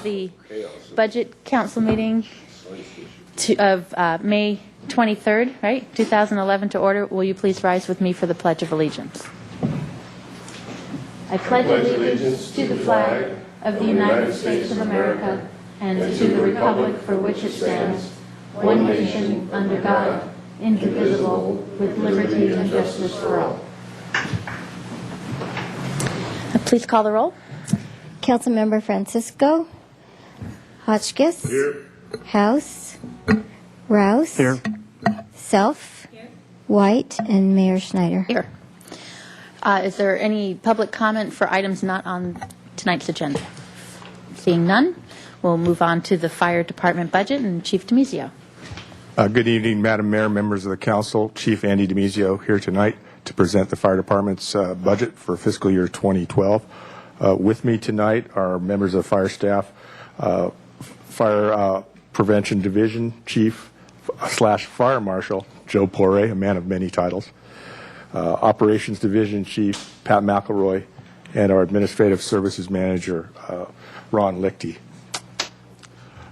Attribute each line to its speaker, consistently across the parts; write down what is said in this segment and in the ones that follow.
Speaker 1: the Budget Council meeting of May 23rd, right, 2011 to order. Will you please rise with me for the Pledge of Allegiance? I pledge allegiance to the flag of the United States of America and to the republic for which it stands, one nation, under God, indivisible, with liberty and justice for all. Please call the roll.
Speaker 2: Councilmember Francisco, Hotchkiss, here. House, Rouse, here. Self, here. White, and Mayor Schneider.
Speaker 1: Here. Is there any public comment for items not on tonight's agenda? Seeing none, we'll move on to the Fire Department budget and Chief DiMizio.
Speaker 3: Good evening, Madam Mayor, members of the Council. Chief Andy DiMizio here tonight to present the Fire Department's budget for fiscal year 2012. With me tonight are members of fire staff, Fire Prevention Division Chief / Fire Marshal Joe Poirier, a man of many titles, Operations Division Chief Pat McElroy, and our Administrative Services Manager Ron Lichty.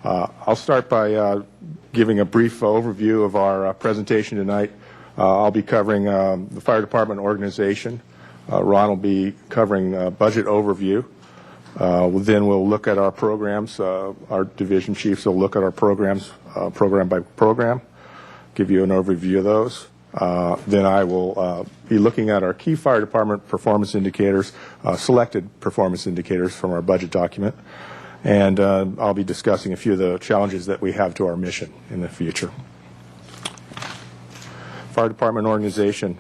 Speaker 3: I'll start by giving a brief overview of our presentation tonight. I'll be covering the Fire Department organization. Ron will be covering budget overview. Then we'll look at our programs. Our division chiefs will look at our programs program by program, give you an overview of those. Then I will be looking at our key Fire Department performance indicators, selected performance indicators from our budget document. And I'll be discussing a few of the challenges that we have to our mission in the future. Fire Department organization.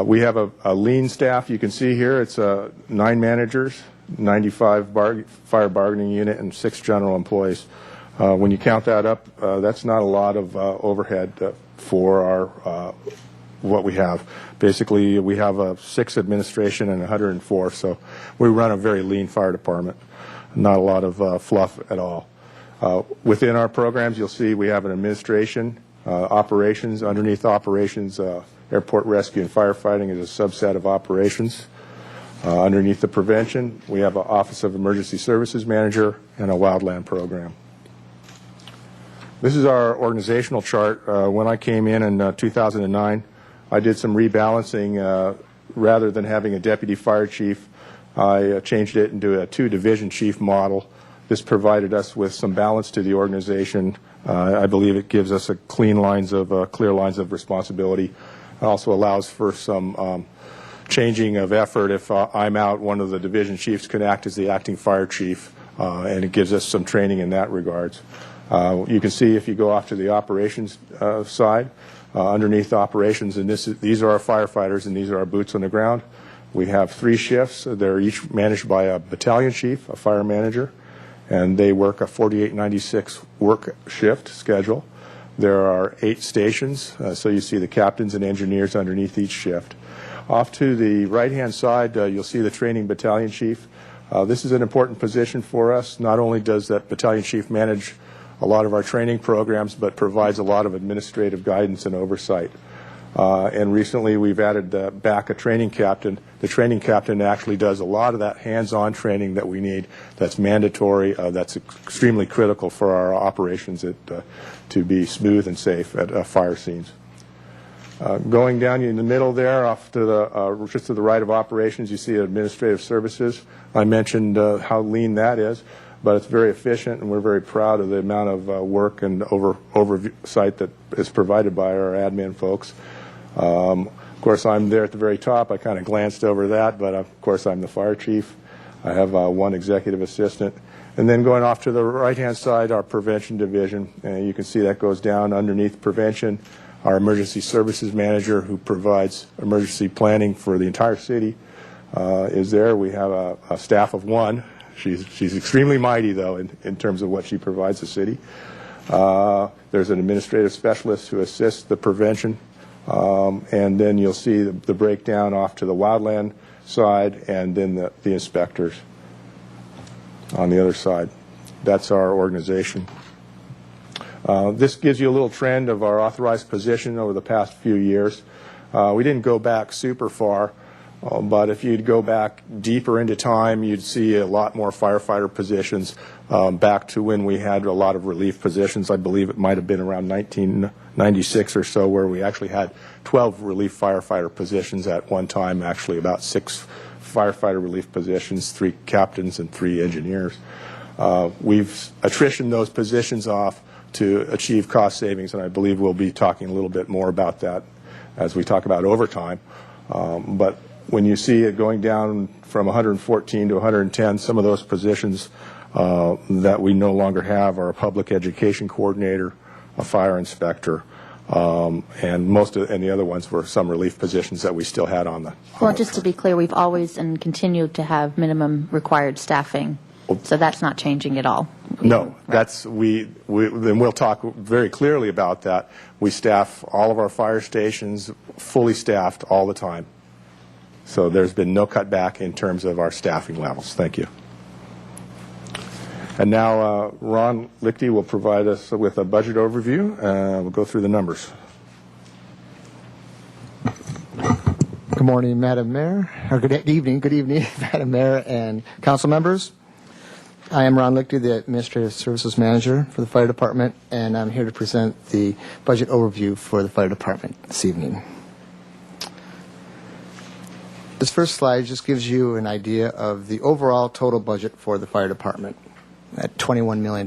Speaker 3: We have a lean staff. You can see here it's 9 managers, 95 fire bargaining unit, and 6 general employees. When you count that up, that's not a lot of overhead for our what we have. Basically, we have 6 administration and 104, so we run a very lean fire department. Not a lot of fluff at all. Within our programs, you'll see we have an administration, operations. Underneath operations, airport rescue and firefighting is a subset of operations. Underneath the prevention, we have an Office of Emergency Services Manager and a wildland program. This is our organizational chart. When I came in 2009, I did some rebalancing. Rather than having a deputy fire chief, I changed it into a 2-division chief model. This provided us with some balance to the organization. I believe it gives us clear lines of responsibility. It also allows for some changing of effort. If I'm out, one of the division chiefs can act as the acting fire chief, and it gives us some training in that regards. You can see if you go off to the operations side, underneath operations, and these are our firefighters and these are our boots on the ground. We have 3 shifts. They're each managed by a battalion chief, a fire manager, and they work a 48-96 work shift schedule. There are 8 stations, so you see the captains and engineers underneath each shift. Off to the right-hand side, you'll see the training battalion chief. This is an important position for us. Not only does that battalion chief manage a lot of our training programs, but provides a lot of administrative guidance and oversight. And recently we've added back a training captain. The training captain actually does a lot of that hands-on training that we need. That's mandatory. That's extremely critical for our operations to be smooth and safe at fire scenes. Going down in the middle there, off to the just to the right of operations, you see administrative services. I mentioned how lean that is, but it's very efficient, and we're very proud of the amount of work and oversight that is provided by our admin folks. Of course, I'm there at the very top. I kind of glanced over that, but of course I'm the fire chief. I have 1 executive assistant. And then going off to the right-hand side, our prevention division, and you can see that goes down underneath prevention. Our emergency services manager, who provides emergency planning for the entire city, is there. We have a staff of 1. She's extremely mighty, though, in terms of what she provides the city. There's an administrative specialist who assists the prevention. And then you'll see the breakdown off to the wildland side, and then the inspectors on the other side. That's our organization. This gives you a little trend of our authorized position over the past few years. We didn't go back super far, But if you'd go back deeper into time, you'd see a lot more firefighter positions back to when we had a lot of relief positions. I believe it might have been around 1996 or so where we actually had 12 relief firefighter positions at one time, actually about 6 firefighter relief positions, 3 captains and 3 engineers. We've attritioned those positions off to achieve cost savings, and I believe we'll be talking a little bit more about that as we talk about overtime. But when you see it going down from 114 to 110, some of those positions that we no longer have are a public education coordinator, a fire inspector, and the other ones were some relief positions that we still had on the.
Speaker 4: Well, just to be clear, we've always and continue to have minimum required staffing, so that's not changing at all.
Speaker 3: No, that's then we'll talk very clearly about that. We staff all of our fire stations fully staffed all the time. So there's been no cutback in terms of our staffing levels. Thank you. And now Ron Lichty will provide us with a budget overview. We'll go through the numbers.
Speaker 5: Good morning, Madam Mayor, or good evening, Madam Mayor and council members. I am Ron Lichty, the Administrative Services Manager for the Fire Department, and I'm here to present the budget overview for the Fire Department this evening. This first slide just gives you an idea of the overall total budget for the Fire Department at $21 million.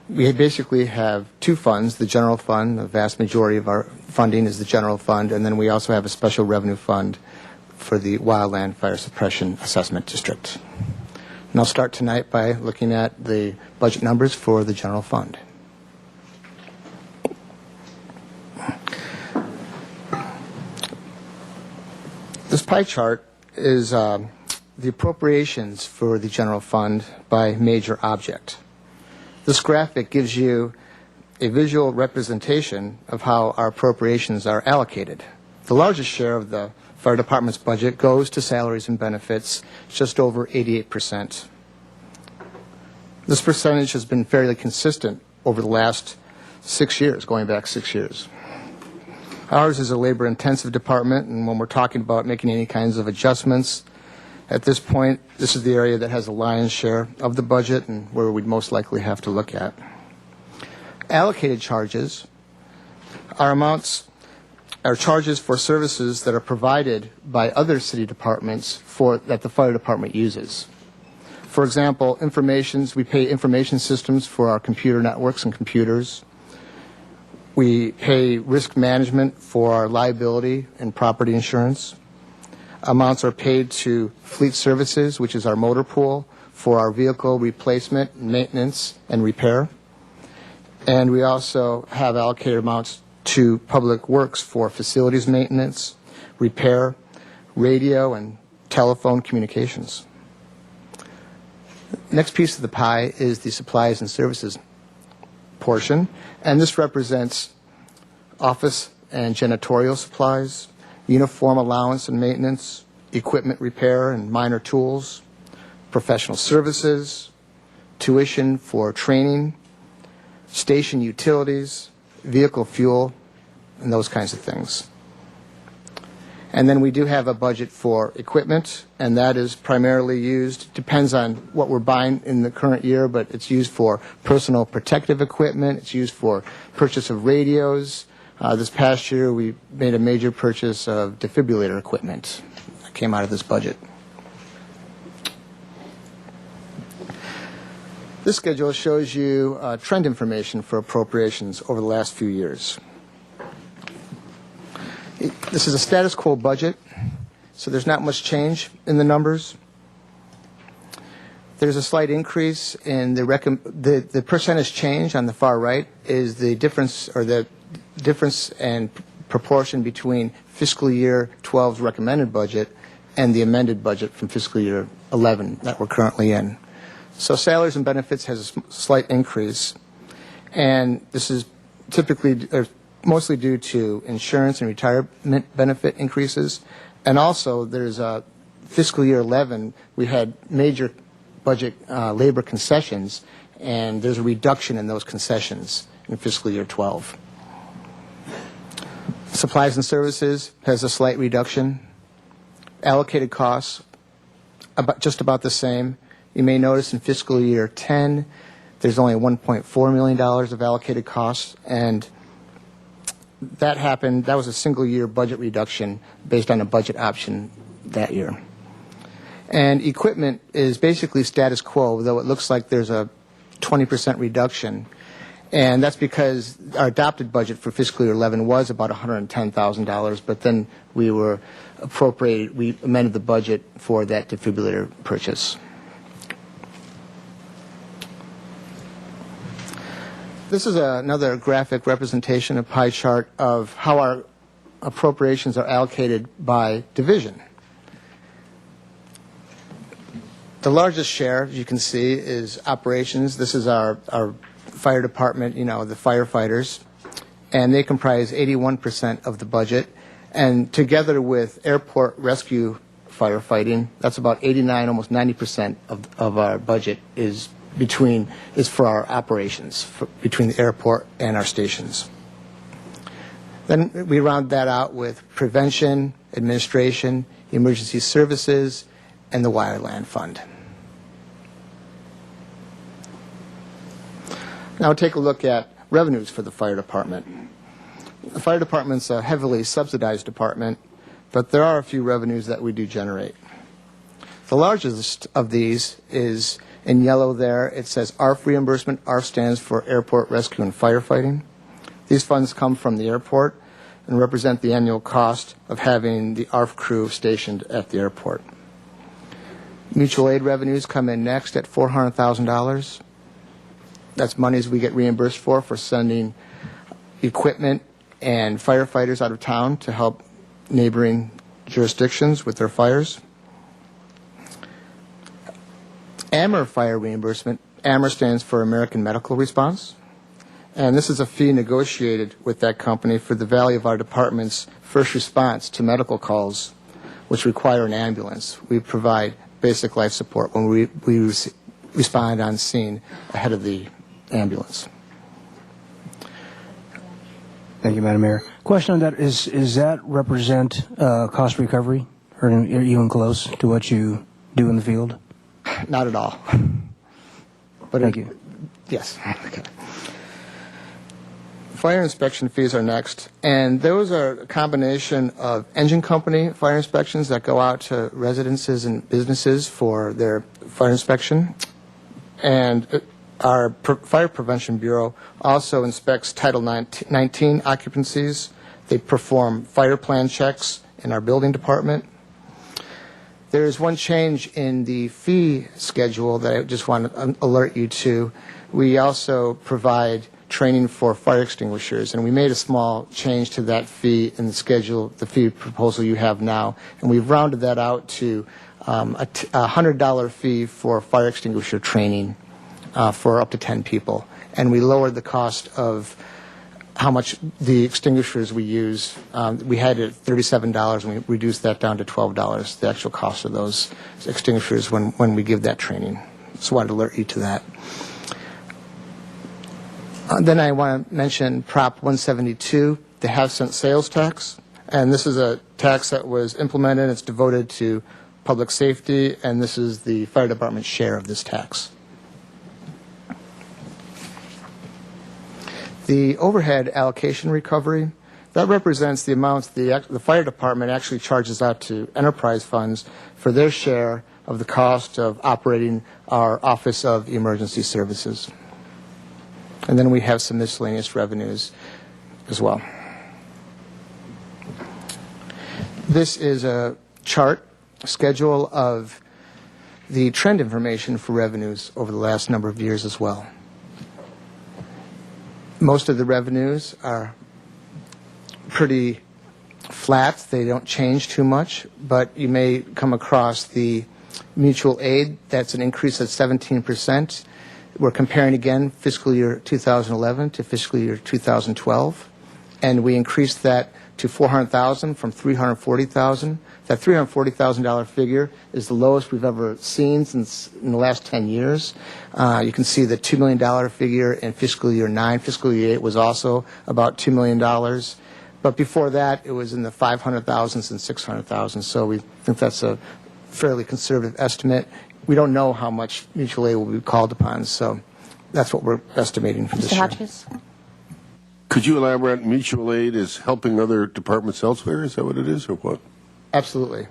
Speaker 5: We basically have 2 funds, the general fund, the vast majority of our funding is the general fund, and then we also have a special revenue fund for the Wildland Fire Suppression Assessment District. And I'll start tonight by looking at the budget numbers for the general fund. This pie chart is the appropriations for the general fund by major object. This graphic gives you a visual representation of how our appropriations are allocated. The largest share of the Fire Department's budget goes to salaries and benefits, just over 88%. This percentage has been fairly consistent over the last 6 years, going back 6 years. Ours is a labor-intensive department, and when we're talking about making any kinds of adjustments, at this point, this is the area that has the lion's share of the budget and where we'd most likely have to look at. Allocated charges are charges for services that are provided by other city departments that the fire department uses. For example, we pay information systems for our computer networks and computers. We pay risk management for our liability and property insurance. Amounts are paid to fleet services, which is our motor pool, for our vehicle replacement, maintenance, and repair. And we also have allocated amounts to public works for facilities maintenance, repair, radio, and telephone communications. Next piece of the pie is the supplies and services portion, and this represents office and janitorial supplies, uniform allowance and maintenance, equipment repair and minor tools, professional services, tuition for training, station utilities, vehicle fuel, and those kinds of things. And then we do have a budget for equipment, and that is primarily used, depends on what we're buying in the current year, but it's used for personal protective equipment, it's used for purchase of radios. This past year we made a major purchase of defibrillator equipment that came out of this budget. This schedule shows you trend information for appropriations over the last few years. This is a status quo budget, so there's not much change in the numbers. There's a slight increase in the percentage change on the far right is the difference and proportion between fiscal year 12's recommended budget and the amended budget from fiscal year 11 that we're currently in. So salaries and benefits has a slight increase, and this is mostly due to insurance and retirement benefit increases. And also, there's fiscal year 11, we had major budget labor concessions, and there's a reduction in those concessions in fiscal year 12. Supplies and services has a slight reduction. allocated costs, just about the same. You may notice in fiscal year 10, there's only $1.4 million of allocated costs, and that happened, that was a single year budget reduction based on a budget option that year. And equipment is basically status quo, though it looks like there's a 20% reduction. And that's because our adopted budget for fiscal year 11 was about $110,000, but then we amended the budget for that defibrillator purchase. This is another graphic representation, a pie chart of how our appropriations are allocated by division. The largest share, as you can see, is operations. This is our fire department, the firefighters, and they comprise 81% of the budget. And together with airport rescue firefighting, that's about 89, almost 90% of our budget is for our operations, between the airport and our stations. Then we round that out with prevention, administration, emergency services, and the Wireland Fund. Now take a look at revenues for the fire department. The fire department's a heavily subsidized department, but there are a few revenues that we do generate. The largest of these is in yellow there. It says ARF reimbursement. ARF stands for Airport Rescue and Firefighting. These funds come from the airport and represent the annual cost of having the ARF crew stationed at the airport. Mutual aid revenues come in next at $400,000. That's monies we get reimbursed for sending equipment and firefighters out of town to help neighboring jurisdictions with their fires. AMR fire reimbursement. AMR stands for American Medical Response. And this is a fee negotiated with that company for the value of our department's first response to medical calls which require an ambulance. We provide basic life support when we respond on scene ahead of the ambulance.
Speaker 6: Thank you, Madam Mayor. Question on that is that represent cost recovery, or are you even close to what you do in the field?
Speaker 5: Not at all. But
Speaker 6: Thank you.
Speaker 5: Yes. Okay. Fire inspection fees are next, and those are a combination of engine company fire inspections that go out to residences and businesses for their fire inspection, and our Fire Prevention Bureau also inspects Title 19 occupancies. They perform fire plan checks in our building department. There is one change in the fee schedule that I just want to alert you to. We also provide training for fire extinguishers, and we made a small change to that fee in the schedule, the fee proposal you have now, and we've rounded that out to a $100 fee for fire extinguisher training for up to 10 people. And we lowered the cost of how much the extinguishers we use. We had it at $37, and we reduced that down to $12, the actual cost of those extinguishers when we give that training. So I wanted to alert you to that. Then I want to mention Prop 172, the half-cent sales tax. And this is a tax that was implemented. It's devoted to public safety, and this is the fire department's share of this tax. The overhead allocation recovery, that represents the amounts the fire department actually charges out to enterprise funds for their share of the cost of operating our Office of Emergency Services. And then we have some miscellaneous revenues as well. This is a chart, a schedule of the trend information for revenues over the last number of years as well. Most of the revenues are pretty flat. They don't change too much, but you may come across the mutual aid. That's an increase of 17%. We're comparing again fiscal year 2011 to fiscal year 2012, and we increased that to $400,000 from $340,000. That $340,000 figure is the lowest we've ever seen since in the last 10 years. You can see the $2 million figure in fiscal year 9. Fiscal year 8 was also about $2 million. But before that, it was in the 500,000s and 600,000. So we think that's a fairly conservative estimate. We don't know how much mutual aid will be called upon, so that's what we're estimating for this
Speaker 4: Mr.
Speaker 5: year.
Speaker 4: Hotchkiss?
Speaker 7: Could you elaborate? Mutual aid is helping other departments elsewhere? Is that what it is, or what?
Speaker 5: Absolutely.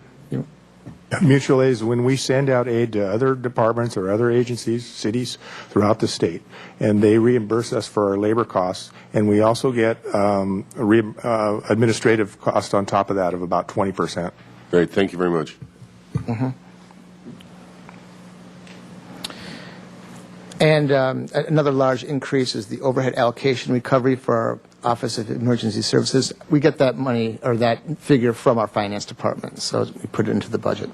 Speaker 3: Mutual aid is when we send out aid to other departments or other agencies, cities throughout the state, and they reimburse us for our labor costs, and we also get administrative cost on top of that of about 20%.
Speaker 7: Great, thank you very much.
Speaker 5: And another large increase is the overhead allocation recovery for our Office of Emergency Services. We get that money, or that figure, from our finance department, so we put it into the budget.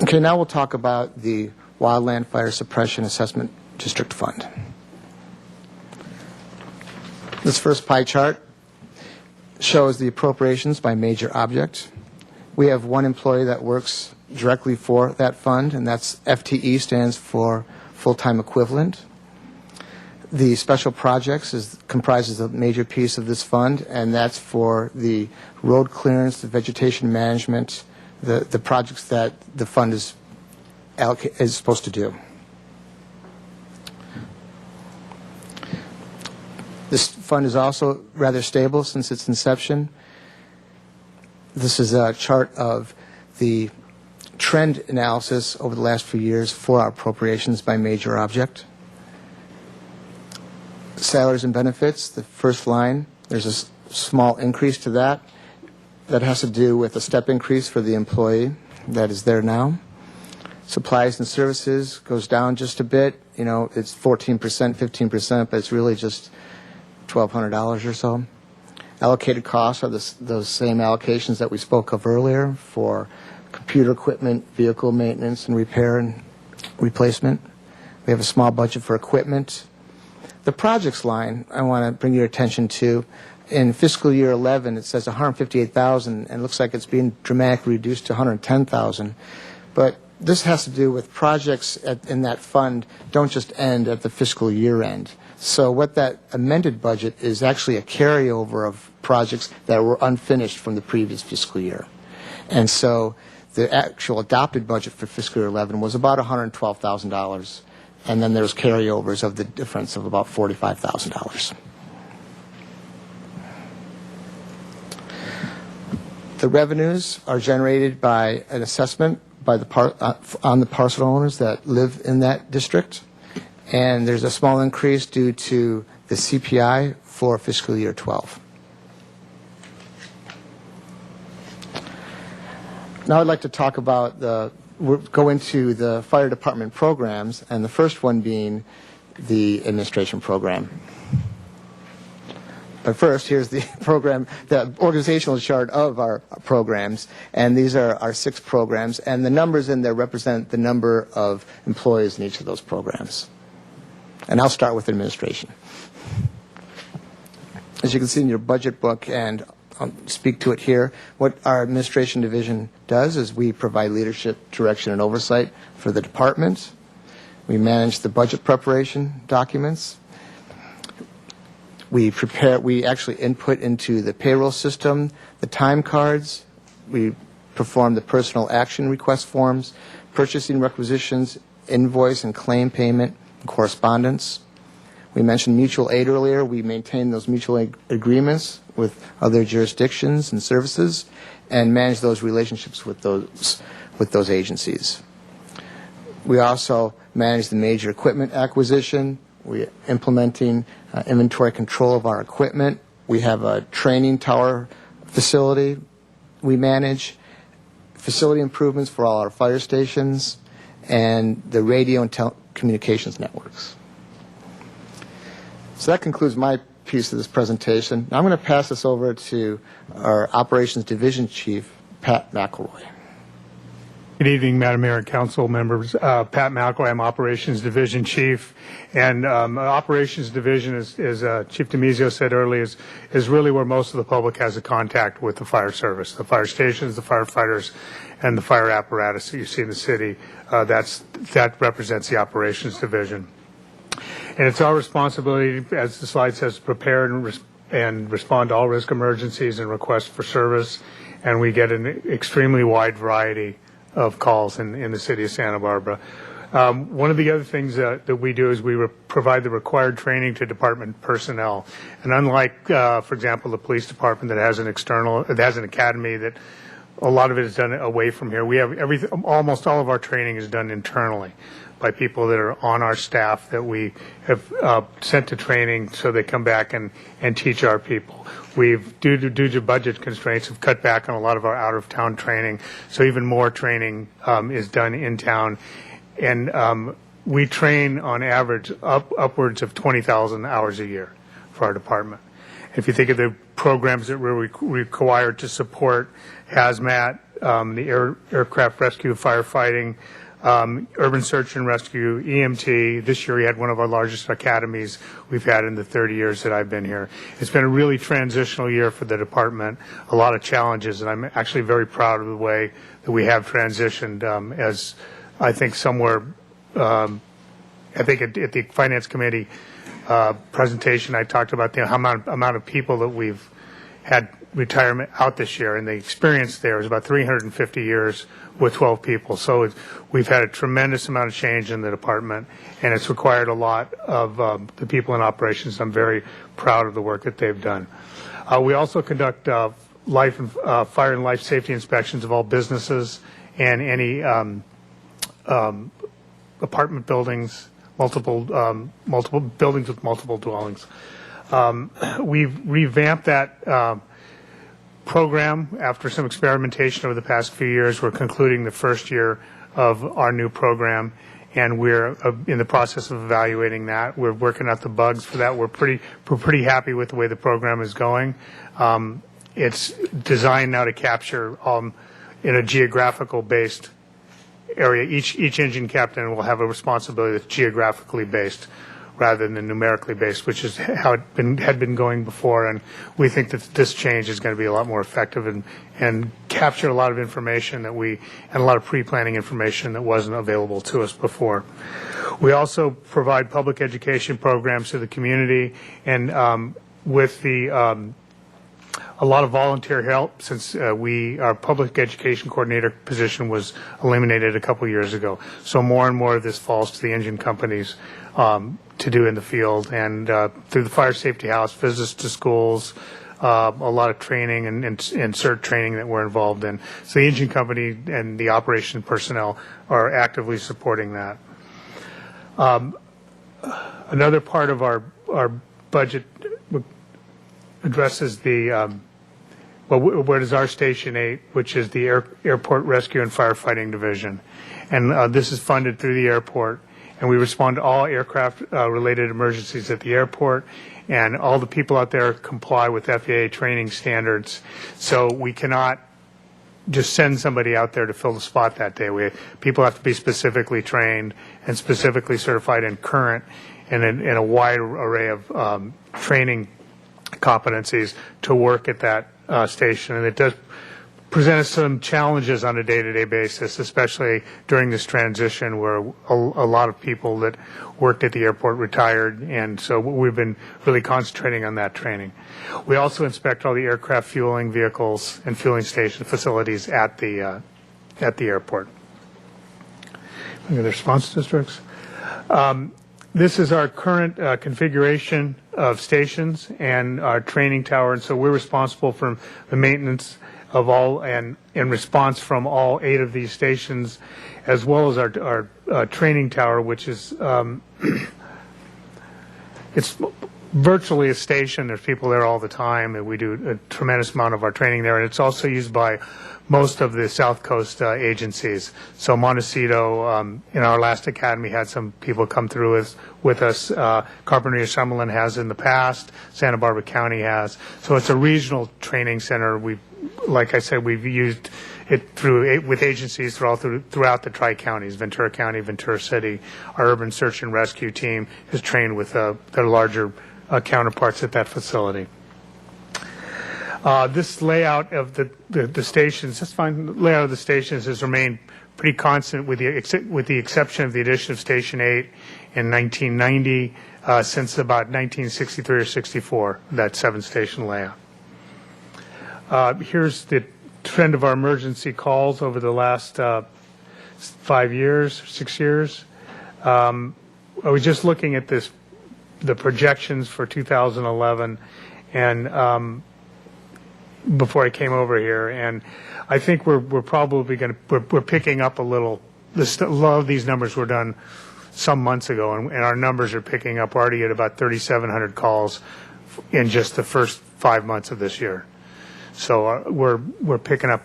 Speaker 5: Okay, now we'll talk about the Wildland Fire Suppression Assessment District Fund. This first pie chart shows the appropriations by major object. We have one employee that works directly for that fund, and that's FTE, stands for full-time equivalent. The special projects comprises a major piece of this fund, and that's for the road clearance, the vegetation management, the projects that the fund is supposed to do. This fund is also rather stable since its inception. This is a chart of the trend analysis over the last few years for our appropriations by major object. Salaries and benefits, the first line, there's a small increase to that. That has to do with a step increase for the employee that is there now. Supplies and services goes down just a bit. You know, it's 14%, 15%, but it's really just $1,200 or so. Allocated costs are those same allocations that we spoke of earlier for computer equipment, vehicle maintenance and repair and replacement. We have a small budget for equipment. The projects line I want to bring your attention to. In fiscal year 11, it says $158,000, and it looks like it's being dramatically reduced to $110,000. But this has to do with projects in that fund don't just end at the fiscal year end. So what that amended budget is actually a carryover of projects that were unfinished from the previous fiscal year. And so the actual adopted budget for fiscal year 11 was about $112,000. And then there's carryovers of the difference of about $45,000. The revenues are generated by an assessment by on the parcel owners that live in that district. And there's a small increase due to the CPI for fiscal year 12. Now I'd like to talk about go into the fire department programs, and the first one being the administration program. But first, here's the program, the organizational chart of our programs, and these are our 6 programs, and the numbers in there represent the number of employees in each of those programs. And I'll start with administration. As you can see in your budget book, and I'll speak to it here, what our administration division does is we provide leadership, direction, and oversight for the department. We manage the budget preparation documents. We actually input into the payroll system the time cards. We perform the personal action request forms, purchasing requisitions, invoice and claim payment, and correspondence. We mentioned mutual aid earlier. We maintain those mutual aid agreements with other jurisdictions and services and manage those relationships with those agencies. We also manage the major equipment acquisition. We're implementing inventory control of our equipment. We have a training tower facility. We manage facility improvements for all our fire stations and the radio and telecommunications networks. So that concludes my piece of this presentation. Now I'm going to pass this over to our Operations Division Chief, Pat McElroy.
Speaker 8: Good evening, Madam Mayor and Council members. Pat McElroy, I'm Operations Division Chief. And Operations Division, as Chief DiMizio said earlier, is really where most of the public has a contact with the fire service, the fire stations, the firefighters, and the fire apparatus that you see in the city. That represents the Operations Division. And it's our responsibility, as the slide says, to prepare and respond to all risk emergencies and requests for service. And we get an extremely wide variety of calls in the city of Santa Barbara. One of the other things that we do is we provide the required training to department personnel. And unlike, for example, the police department that has an academy that a lot of it is done away from here, we have almost all of our training is done internally by people that are on our staff that we have sent to training so they come back and teach our people. We've, due to budget constraints, have cut back on a lot of our out-of-town training, so even more training is done in town. And we train on average upwards of 20,000 hours a year for our department. If you think of the programs that we're required to support, hazmat, the aircraft rescue, firefighting, urban search and rescue, EMT. This year we had one of our largest academies we've had in the 30 years that I've been here. It's been a really transitional year for the department, a lot of challenges, and I'm actually very proud of the way that we have transitioned as I think somewhere, I think at the Finance Committee presentation I talked about the amount of people that we've had retirement out this year, and the experience there is about 350 years with 12 people. So we've had a tremendous amount of change in the department, and it's required a lot of the people in operations. I'm very proud of the work that they've done. We also conduct fire and life safety inspections of all businesses and any apartment buildings, multiple buildings with multiple dwellings. We've revamped that program after some experimentation over the past few years. We're concluding the first year of our new program, and we're in the process of evaluating that. We're working out the bugs for that. We're pretty happy with the way the program is going. It's designed now to capture in a geographical based area. Each engine captain will have a responsibility that's geographically based rather than numerically based, which is how it had been going before. And we think that this change is going to be a lot more effective and capture a lot of information and a lot of pre-planning information that wasn't available to us before. We also provide public education programs to the community, and with a lot of volunteer help, since our public education coordinator position was eliminated a couple years ago. So more and more of this falls to the engine companies to do in the field, and through the Fire Safety House, visits to schools, a lot of training and CERT training that we're involved in. So the engine company and the operation personnel are actively supporting that. Another part of our budget addresses what is our Station 8, which is the Airport Rescue and Firefighting Division. And this is funded through the airport, and we respond to all aircraft-related emergencies at the airport, and all the people out there comply with FAA training standards. So we cannot just send somebody out there to fill the spot that day. People have to be specifically trained and specifically certified and current in a wide array of training competencies to work at that station. And it does present us some challenges on a day-to-day basis, especially during this transition where a lot of people that worked at the airport retired, and so we've been really concentrating on that training. We also inspect all the aircraft fueling vehicles and fueling station facilities at the airport. Look at the response districts. This is our current configuration of stations and our training tower, and so we're responsible for the maintenance of all and in response from all 8 of these stations, as well as our training tower, which is it's virtually a station. There's people there all the time, and we do a tremendous amount of our training there, and it's also used by most of the South Coast agencies. So Montecito, in our last academy, had some people come through with us. Carpinteria Summerlin has in the past. Santa Barbara County has. So it's a regional training center. Like I said, we've used it with agencies throughout the Tri-Counties, Ventura County, Ventura City. Our urban search and rescue team is trained with their larger counterparts at that facility. This layout of the stations, that's fine. The layout of the stations has remained pretty constant with the exception of the addition of Station 8 in 1990 since about 1963 or 64, that 7-station layout. Here's the trend of our emergency calls over the last 5 years, 6 years. I was just looking at the projections for 2011, and before I came over here, and I think we're probably going to we're picking up a little. A lot of these numbers were done some months ago, and our numbers are picking up. We're already at about 3,700 calls in just the first 5 months of this year. So we're picking up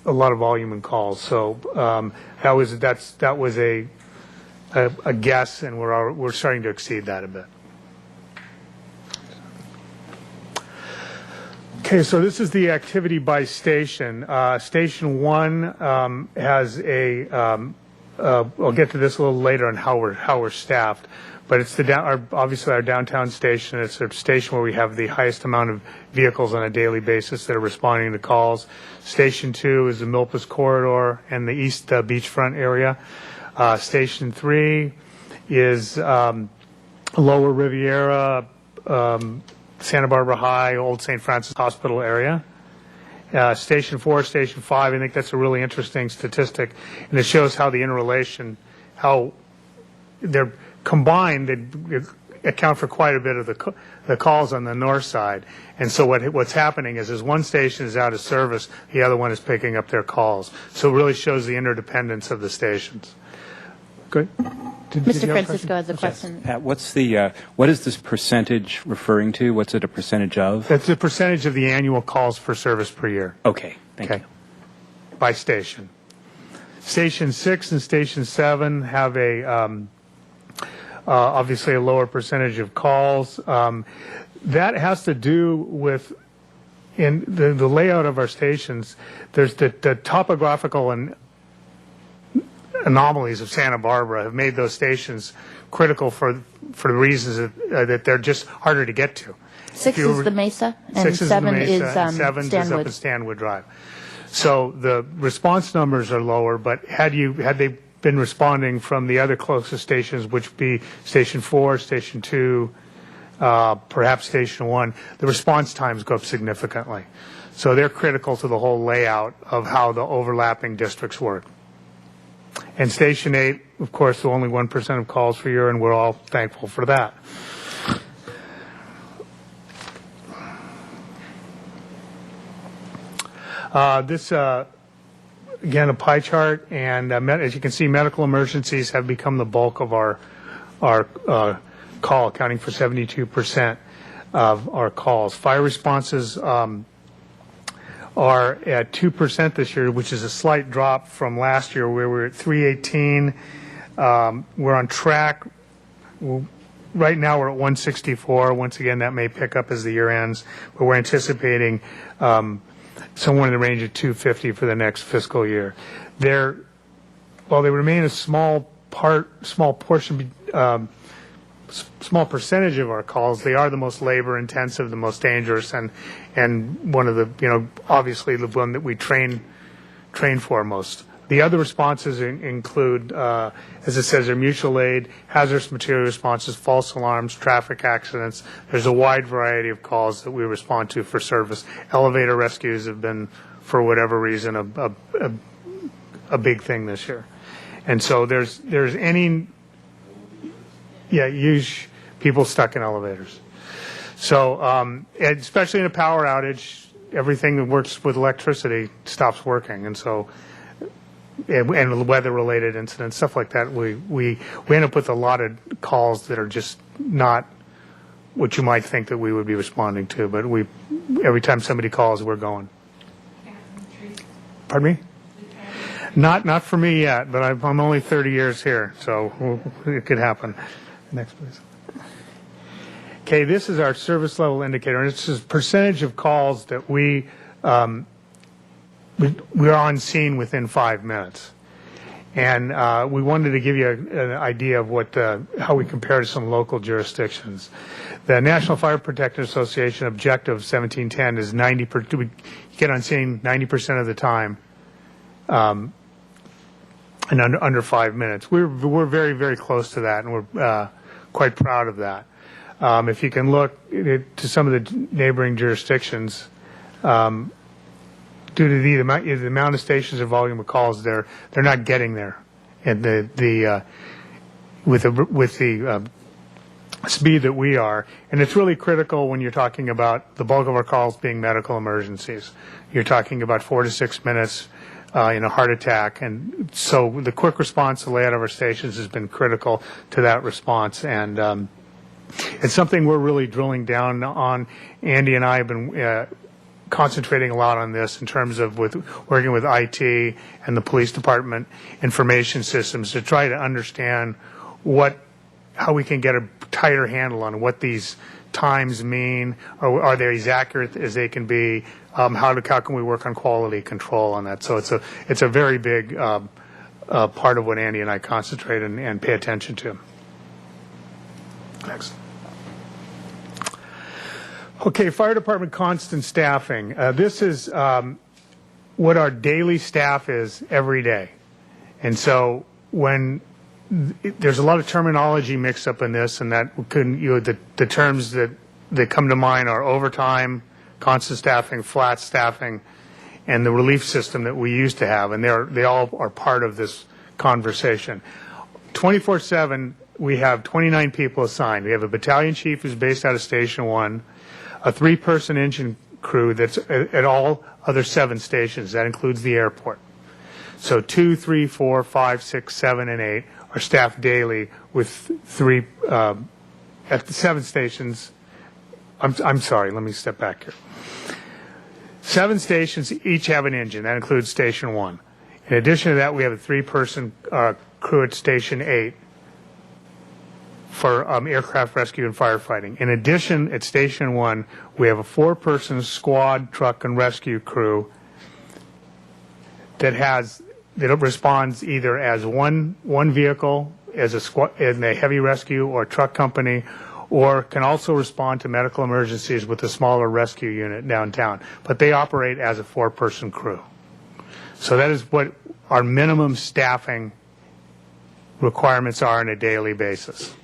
Speaker 8: a lot of volume in calls. So that was a guess, and we're starting to exceed that a bit. Okay, so this is the activity by station. Station 1 has a. I'll get to this a little later on how we're staffed, but it's obviously our downtown station. It's a station where we have the highest amount of vehicles on a daily basis that are responding to calls. Station 2 is the Milpas corridor and the east beachfront area. Station 3 is Lower Riviera, Santa Barbara High, Old St. Francis Hospital area. Station 4, Station 5, I think that's a really interesting statistic, and it shows how the interrelation, how they're combined, they account for quite a bit of the calls on the north side. And so what's happening is one station is out of service, the other one is picking up their calls. So it really shows the interdependence of the stations. Good.
Speaker 4: Mr. Francisco has a question.
Speaker 9: Pat, what is this percentage referring to? What's it a percentage of?
Speaker 8: That's a percentage of the annual calls for service per year.
Speaker 9: Okay, thank you.
Speaker 8: By station. Station 6 and Station 7 have obviously a lower percentage of calls. That has to do with in the layout of our stations. There's the topographical and anomalies of Santa Barbara have made those stations critical for the reasons that they're just harder to get to.
Speaker 4: 6 is the Mesa, and 7 is
Speaker 8: up
Speaker 4: Stanwood.
Speaker 8: at Stanwood Drive. So the response numbers are lower, but had they been responding from the other closest stations, which would be Station 4, Station 2, perhaps Station 1, the response times go up significantly. So they're critical to the whole layout of how the overlapping districts work. And Station 8, of course, only 1% of calls per year, and we're all thankful for that. This, again, a pie chart, and as you can see, medical emergencies have become the bulk of our call, accounting for 72% of our calls. Fire responses are at 2% this year, which is a slight drop from last year where we were at 318. We're on track. Right now we're at 164. Once again, that may pick up as the year ends, but we're anticipating somewhere in the range of 250 for the next fiscal year. While they remain a small percentage of our calls, they are the most labor intensive, the most dangerous, and one of the, obviously the one that we train for most. The other responses include, as it says, their mutual aid, hazardous material responses, false alarms, traffic accidents. There's a wide variety of calls that we respond to for service. Elevator rescues have been, for whatever reason, a big thing this year. And so there's use people stuck in elevators. So especially in a power outage, everything that works with electricity stops working, and so and weather-related incidents, stuff like that. We end up with a lot of calls that are just not what you might think that we would be responding to. But every time somebody calls, we're going. Pardon me? Not for me yet, but I'm only 30 years here, so it could happen. Next, please. Okay, this is our service level indicator, and it's a percentage of calls that we're on scene within 5 minutes. And we wanted to give you an idea of how we compare to some local jurisdictions. The National Fire Protection Association objective 1710 is 90%. We get on scene 90% of the time, and under 5 minutes. We're very, very close to that, and we're quite proud of that. If you can look to some of the neighboring jurisdictions, due to the amount of stations and volume of calls, they're not getting there, and with the speed that we are. And it's really critical when you're talking about the bulk of our calls being medical emergencies. You're talking about 4 to 6 minutes in a heart attack, and so the quick response, the layout of our stations has been critical to that response, and it's something we're really drilling down on. Andy and I have been concentrating a lot on this in terms of working with IT and the police department information systems to try to understand how we can get a tighter handle on what these times mean, or are they as accurate as they can be? How can we work on quality control on that? So it's a very big part of what Andy and I concentrate and pay attention to. Next. Okay, fire department constant staffing. This is what our daily staff is every day. And so when there's a lot of terminology mixed up in this, and that the terms that come to mind are overtime, constant staffing, flat staffing, and the relief system that we used to have, and they all are part of this conversation. 24/7, we have 29 people assigned. We have a battalion chief who's based out of Station 1, a 3-person engine crew that's at all other 7 stations. That includes the airport. So 2, 3, 4, 5, 6, 7, and 8 are staffed daily with 3 at the 7 stations. I'm sorry, let me step back here. 7 stations each have an engine. That includes Station 1. In addition to that, we have a 3-person crew at Station 8 for aircraft rescue and firefighting. In addition, at Station 1, we have a 4-person squad truck and rescue crew that responds either as one vehicle as a squad in a heavy rescue or truck company, or can also respond to medical emergencies with a smaller rescue unit downtown. But they operate as a 4-person crew. So that is what our minimum staffing requirements are on a daily basis.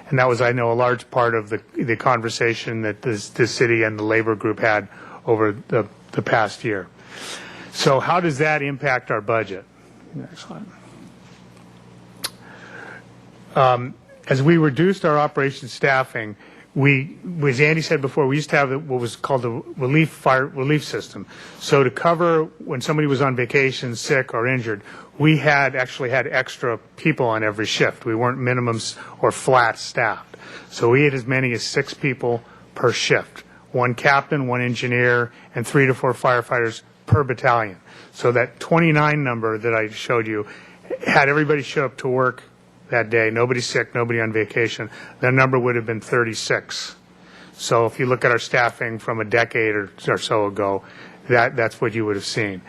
Speaker 8: And that was, I know, a large part of the conversation that the city and the labor group had over the past year. So how does that impact our budget? Next slide. As we reduced our operations staffing, as Andy said before, we used to have what was called the fire relief system. So to cover when somebody was on vacation, sick, or injured, we actually had extra people on every shift. We weren't minimums or flat staffed. So we had as many as 6 people per shift, 1 captain, 1 engineer, and 3 to 4 firefighters per battalion. So that 29 number that I showed you had everybody show up to work that day, nobody sick, nobody on vacation. That number would have been 36. So if you look at our staffing from a decade or so ago, that's what you would have seen.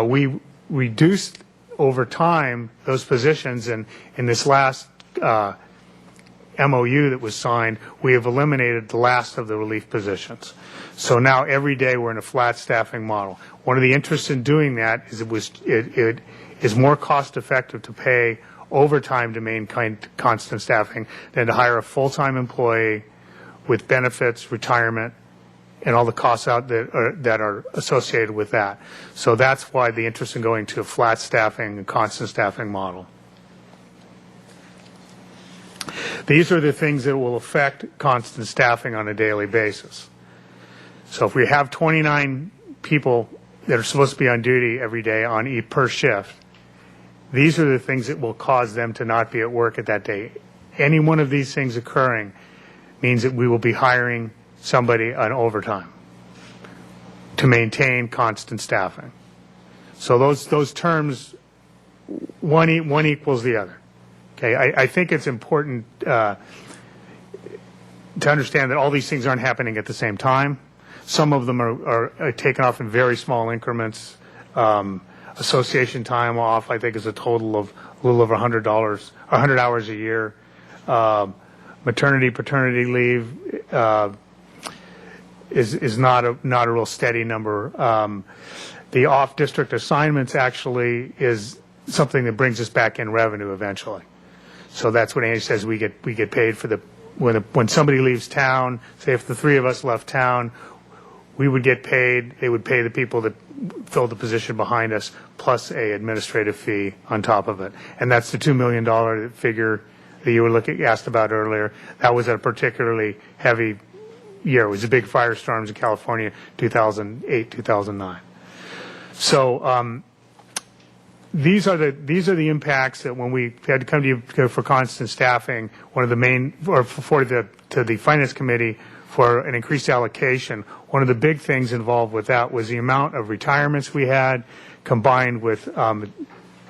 Speaker 8: We reduced over time those positions, and in this last MOU that was signed, we have eliminated the last of the relief positions. So now every day we're in a flat staffing model. One of the interests in doing that is it is more cost effective to pay overtime to maintain constant staffing than to hire a full-time employee with benefits, retirement, and all the costs that are associated with that. So that's why the interest in going to a flat staffing and constant staffing model. These are the things that will affect constant staffing on a daily basis. So if we have 29 people that are supposed to be on duty every day per shift, these are the things that will cause them to not be at work at that day. Any one of these things occurring means that we will be hiring somebody on overtime to maintain constant staffing. So those terms, one equals the other. Okay, I think it's important to understand that all these things aren't happening at the same time. Some of them are taken off in very small increments. association time off, I think, is a total of a little over $100, 100 hours a year. Maternity, paternity leave is not a real steady number. The off-district assignments actually is something that brings us back in revenue eventually. So that's what Andy says. We get paid for when somebody leaves town. Say if the three of us left town, we would get paid. They would pay the people that filled the position behind us plus a administrative fee on top of it. And that's the $2 million figure that you were asked about earlier. That was a particularly heavy year. It was the big firestorms in California, 2008, 2009. So these are the impacts that when we had to come to you for constant staffing, one of the main, or to the Finance Committee for an increased allocation, one of the big things involved with that was the amount of retirements we had combined with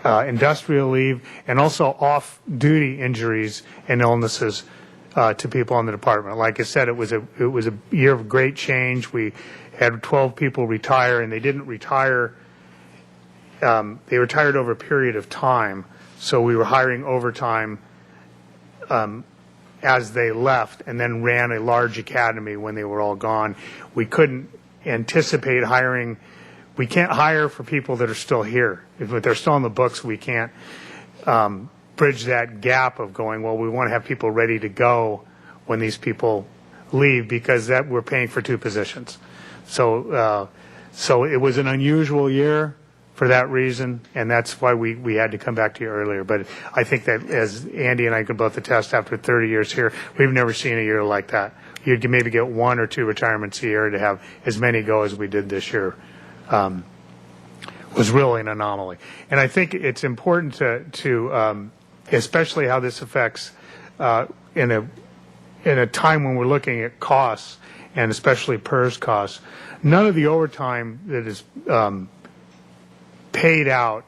Speaker 8: industrial leave and also off-duty injuries and illnesses to people in the department. Like I said, it was a year of great change. We had 12 people retire, and they didn't retire. They retired over a period of time, so we were hiring overtime as they left, and then ran a large academy when they were all gone. We couldn't anticipate hiring. We can't hire for people that are still here. If they're still on the books, we can't bridge that gap of going, well, we want to have people ready to go when these people leave, because that we're paying for two positions. So it was an unusual year for that reason, and that's why we had to come back to you earlier. But I think that, as Andy and I can both attest, after 30 years here, we've never seen a year like that. You'd maybe get one or two retirements a year. To have as many go as we did this year was really an anomaly. And I think it's important to especially how this affects in a time when we're looking at costs, and especially PERS costs. None of the overtime that is paid out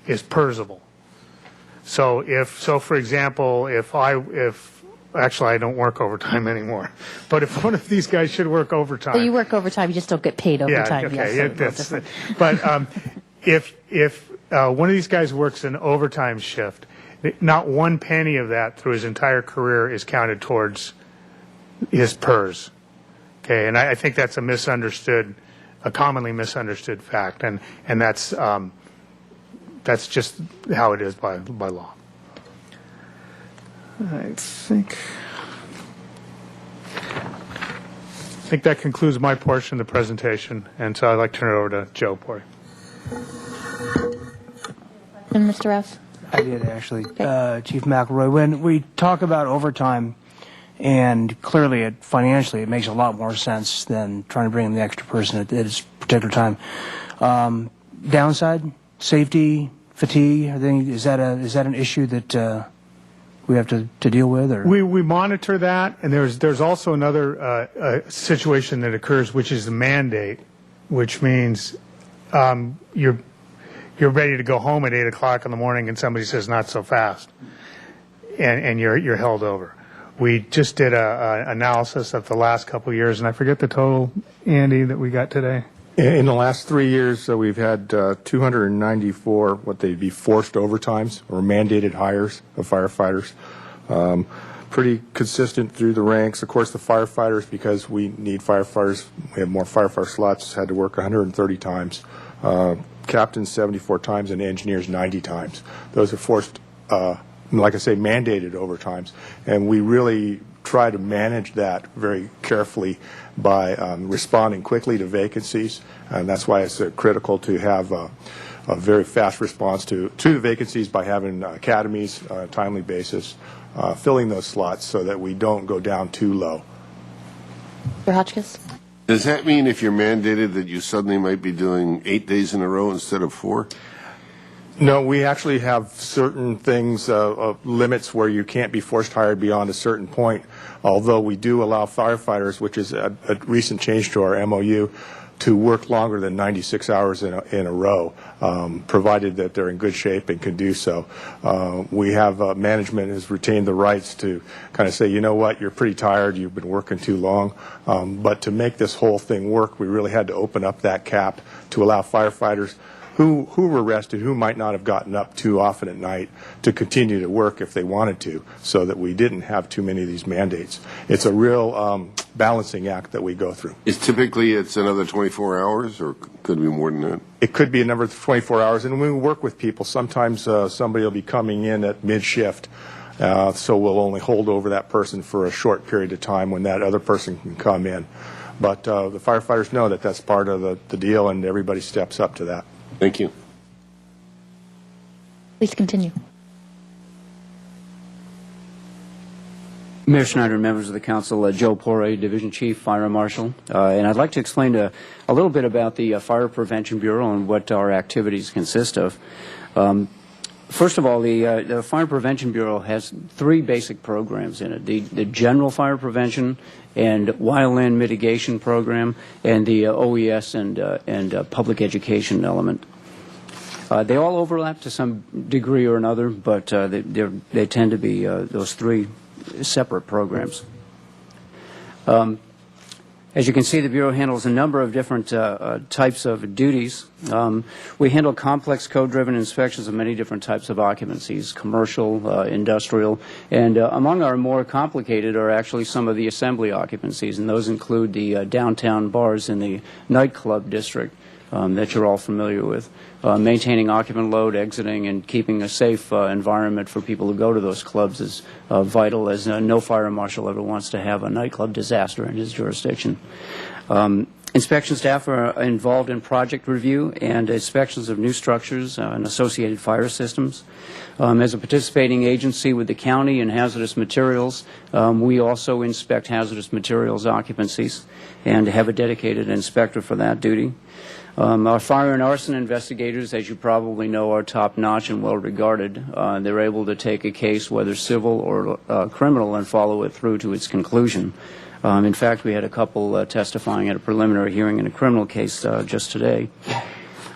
Speaker 8: is PERSable. So for example, if actually I don't work overtime anymore, but if one of these guys should work overtime.
Speaker 4: So you work overtime, you just don't get paid overtime.
Speaker 8: Yeah, okay.
Speaker 4: Yes, so
Speaker 8: But if one of these guys works an overtime shift, not one penny of that through his entire career is counted towards his PERS. Okay, and I think that's a commonly misunderstood fact, and that's just how it is by law. I think that concludes my portion of the presentation, and so I'd like to turn it over to Joe Pori.
Speaker 4: And Mr. Rouse?
Speaker 6: I did, actually. Chief McElroy, when we talk about overtime, and clearly financially it makes a lot more sense than trying to bring in the extra person at this particular time. Downside, safety, fatigue, is that an issue that we have to deal with? Or?
Speaker 8: We monitor that, and there's also another situation that occurs, which is the mandate, which means you're ready to go home at 8 o'clock in the morning, and somebody says not so fast, and you're held over. We just did an analysis of the last couple of years, and I forget the total, Andy, that we got today.
Speaker 3: In the last 3 years, we've had 294 what they'd be forced overtimes or mandated hires of firefighters. Pretty consistent through the ranks. Of course, the firefighters, because we need firefighters, we have more firefighter slots, had to work 130 times. Captains 74 times, and engineers 90 times. Those are forced, like I say, mandated overtimes. And we really try to manage that very carefully by responding quickly to vacancies, and that's why it's critical to have a very fast response to the vacancies by having academies on a timely basis, filling those slots so that we don't go down too low.
Speaker 4: Mr. Hotchkiss?
Speaker 7: Does that mean if you're mandated that you suddenly might be doing 8 days in a row instead of 4?
Speaker 3: No, we actually have certain things, limits where you can't be forced hired beyond a certain point, although we do allow firefighters, which is a recent change to our MOU, to work longer than 96 hours in a row, provided that they're in good shape and can do so. We have management has retained the rights to kind of say, you know what, you're pretty tired, you've been working too long. But to make this whole thing work, we really had to open up that cap to allow firefighters who were rested, who might not have gotten up too often at night to continue to work if they wanted to, so that we didn't have too many of these mandates. It's a real balancing act that we go through.
Speaker 7: Is typically it's another 24 hours, or could it be more than that?
Speaker 3: It could be a number of 24 hours, and when we work with people, sometimes somebody will be coming in at mid-shift, so we'll only hold over that person for a short period of time when that other person can come in. But the firefighters know that that's part of the deal, and everybody steps up to that.
Speaker 7: Thank you.
Speaker 4: Please continue.
Speaker 10: Mayor Schneider and members of the council, Joe Porre, Division Chief, Fire Marshal, and I'd like to explain a little bit about the Fire Prevention Bureau and what our activities consist of. First of all, the Fire Prevention Bureau has 3 basic programs in it: the general fire prevention and wildland mitigation program, and the OES and public education element. They all overlap to some degree or another, but they tend to be those 3 separate programs. As you can see, the Bureau handles a number of different types of duties. We handle complex code-driven inspections of many different types of occupancies, commercial, industrial, and among our more complicated are actually some of the assembly occupancies, and those include the downtown bars in the nightclub district that you're all familiar with. Maintaining occupant load, exiting, and keeping a safe environment for people who go to those clubs is vital, as no fire marshal ever wants to have a nightclub disaster in his jurisdiction. Inspection staff are involved in project review and inspections of new structures and associated fire systems. As a participating agency with the county in hazardous materials, we also inspect hazardous materials occupancies and have a dedicated inspector for that duty. Our fire and arson investigators, as you probably know, are top-notch and well-regarded. They're able to take a case, whether civil or criminal, and follow it through to its conclusion. In fact, we had a couple testifying at a preliminary hearing in a criminal case just today.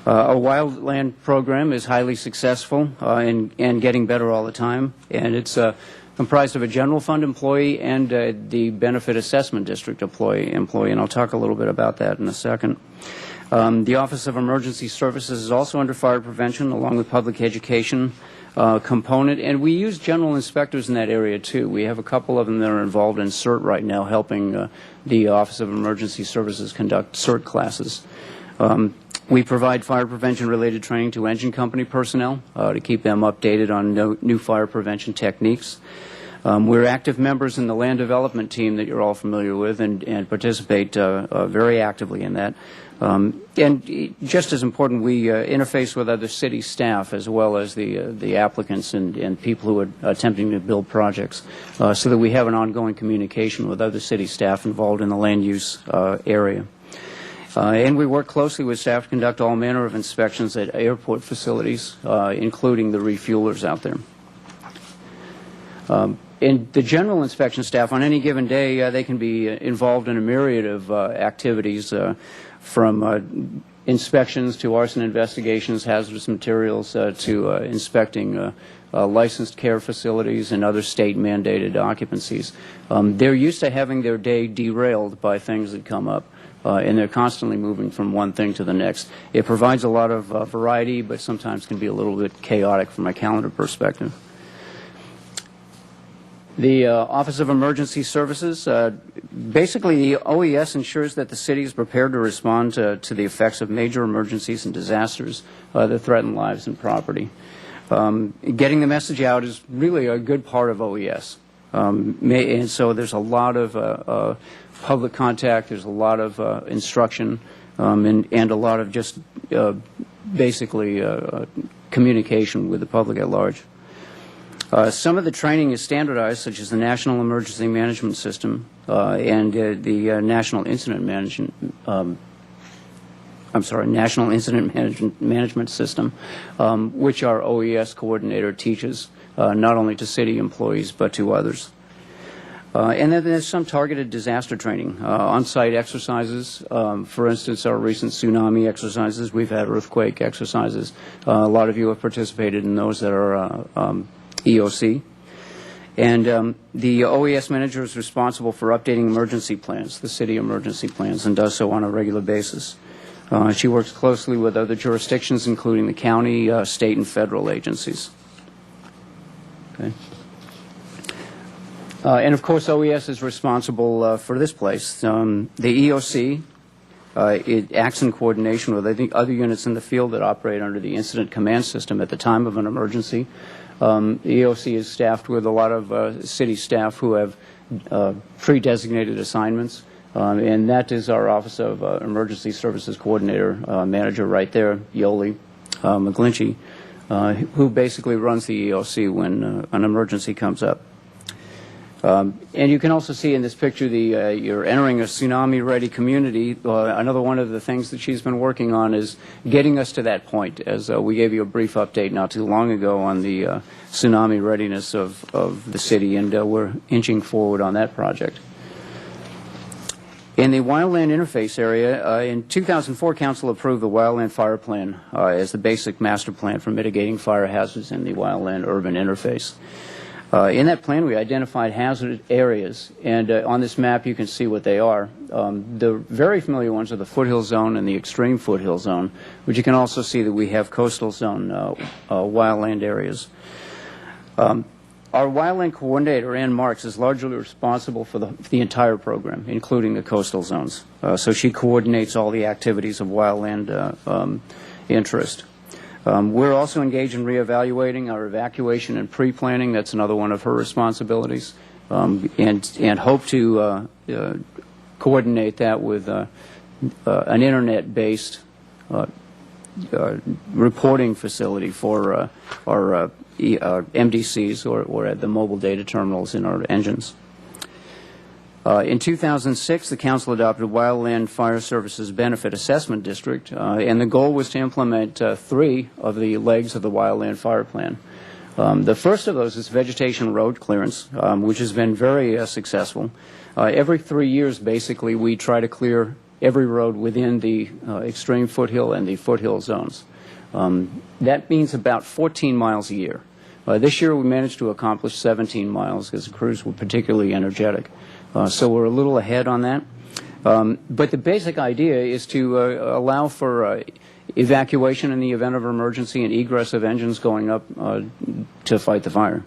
Speaker 10: Our wildland program is highly successful and getting better all the time, and it's comprised of a general fund employee and the benefit assessment district employee, and I'll talk a little bit about that in a second. The Office of Emergency Services is also under fire prevention, along with public education component, and we use general inspectors in that area too. We have a couple of them that are involved in CERT right now, helping the Office of Emergency Services conduct CERT classes. We provide fire prevention related training to engine company personnel to keep them updated on new fire prevention techniques. We're active members in the land development team that you're all familiar with, and participate very actively in that. And just as important, we interface with other city staff as well as the applicants and people who are attempting to build projects, so that we have an ongoing communication with other city staff involved in the land use area. And we work closely with staff to conduct all manner of inspections at airport facilities, including the refuelers out there. In the general inspection staff, on any given day, they can be involved in a myriad of activities, from inspections to arson investigations, hazardous materials, to inspecting licensed care facilities and other state-mandated occupancies. They're used to having their day derailed by things that come up, and they're constantly moving from one thing to the next. It provides a lot of variety, but sometimes can be a little bit chaotic from a calendar perspective. The Office of Emergency Services, basically the OES ensures that the city is prepared to respond to the effects of major emergencies and disasters that threaten lives and property. Getting the message out is really a good part of OES. And so there's a lot of public contact, there's a lot of instruction, and a lot of just basically communication with the public at large. Some of the training is standardized, such as the National Emergency Management System and the National Incident National Incident Management System, which our OES coordinator teaches not only to city employees but to others. And then there's some targeted disaster training, on-site exercises. For instance, our recent tsunami exercises, we've had earthquake exercises. A lot of you have participated in those that are EOC. And the OES manager is responsible for updating emergency plans, the city emergency plans, and does so on a regular basis. She works closely with other jurisdictions, including the county, state, and federal agencies. Okay. And of course, OES is responsible for this place. The EOC, it acts in coordination with other units in the field that operate under the incident command system at the time of an emergency. The EOC is staffed with a lot of city staff who have pre-designated assignments, and that is our Office of Emergency Services Coordinator Manager right there, Yoli McGlinchey, who basically runs the EOC when an emergency comes up. And you can also see in this picture you're entering a tsunami-ready community. Another one of the things that she's been working on is getting us to that point, as we gave you a brief update not too long ago on the tsunami readiness of the city, and we're inching forward on that project. In the wildland interface area, in 2004, Council approved the Wildland Fire Plan as the basic master plan for mitigating fire hazards in the wildland urban interface. In that plan, we identified hazard areas, and on this map you can see what they are. The very familiar ones are the foothill zone and the extreme foothill zone, but you can also see that we have coastal zone wildland areas. Our wildland coordinator, Ann Marks, is largely responsible for the entire program, including the coastal zones. So she coordinates all the activities of wildland interest. We're also engaged in reevaluating our evacuation and pre-planning. That's another one of her responsibilities, and hope to coordinate that with an internet-based reporting facility for our MDCs or at the mobile data terminals in our engines. In 2006, the Council adopted Wildland Fire Services Benefit Assessment District, and the goal was to implement 3 of the legs of the Wildland Fire Plan. The first of those is vegetation road clearance, which has been very successful. Every 3 years, basically, we try to clear every road within the extreme foothill and the foothill zones. That means about 14 miles a year. This year, we managed to accomplish 17 miles because the crews were particularly energetic. So we're a little ahead on that. But the basic idea is to allow for evacuation in the event of emergency and egress of engines going up to fight the fire.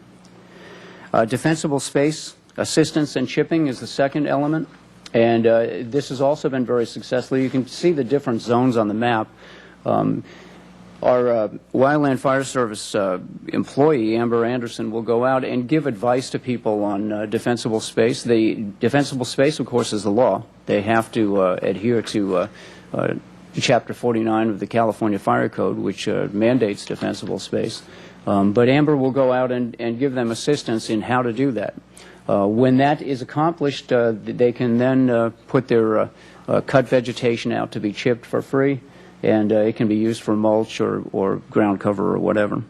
Speaker 10: Defensible space, assistance and chipping is the second element. And this has also been very successful. You can see the different zones on the map. Our Wildland Fire Service employee, Amber Anderson, will go out and give advice to people on defensible space. The defensible space, of course, is the law. They have to adhere to Chapter 49 of the California Fire Code, which mandates defensible space. But Amber will go out and give them assistance in how to do that. When that is accomplished, they can then put their cut vegetation out to be chipped for free, and it can be used for mulch or ground cover or whatever.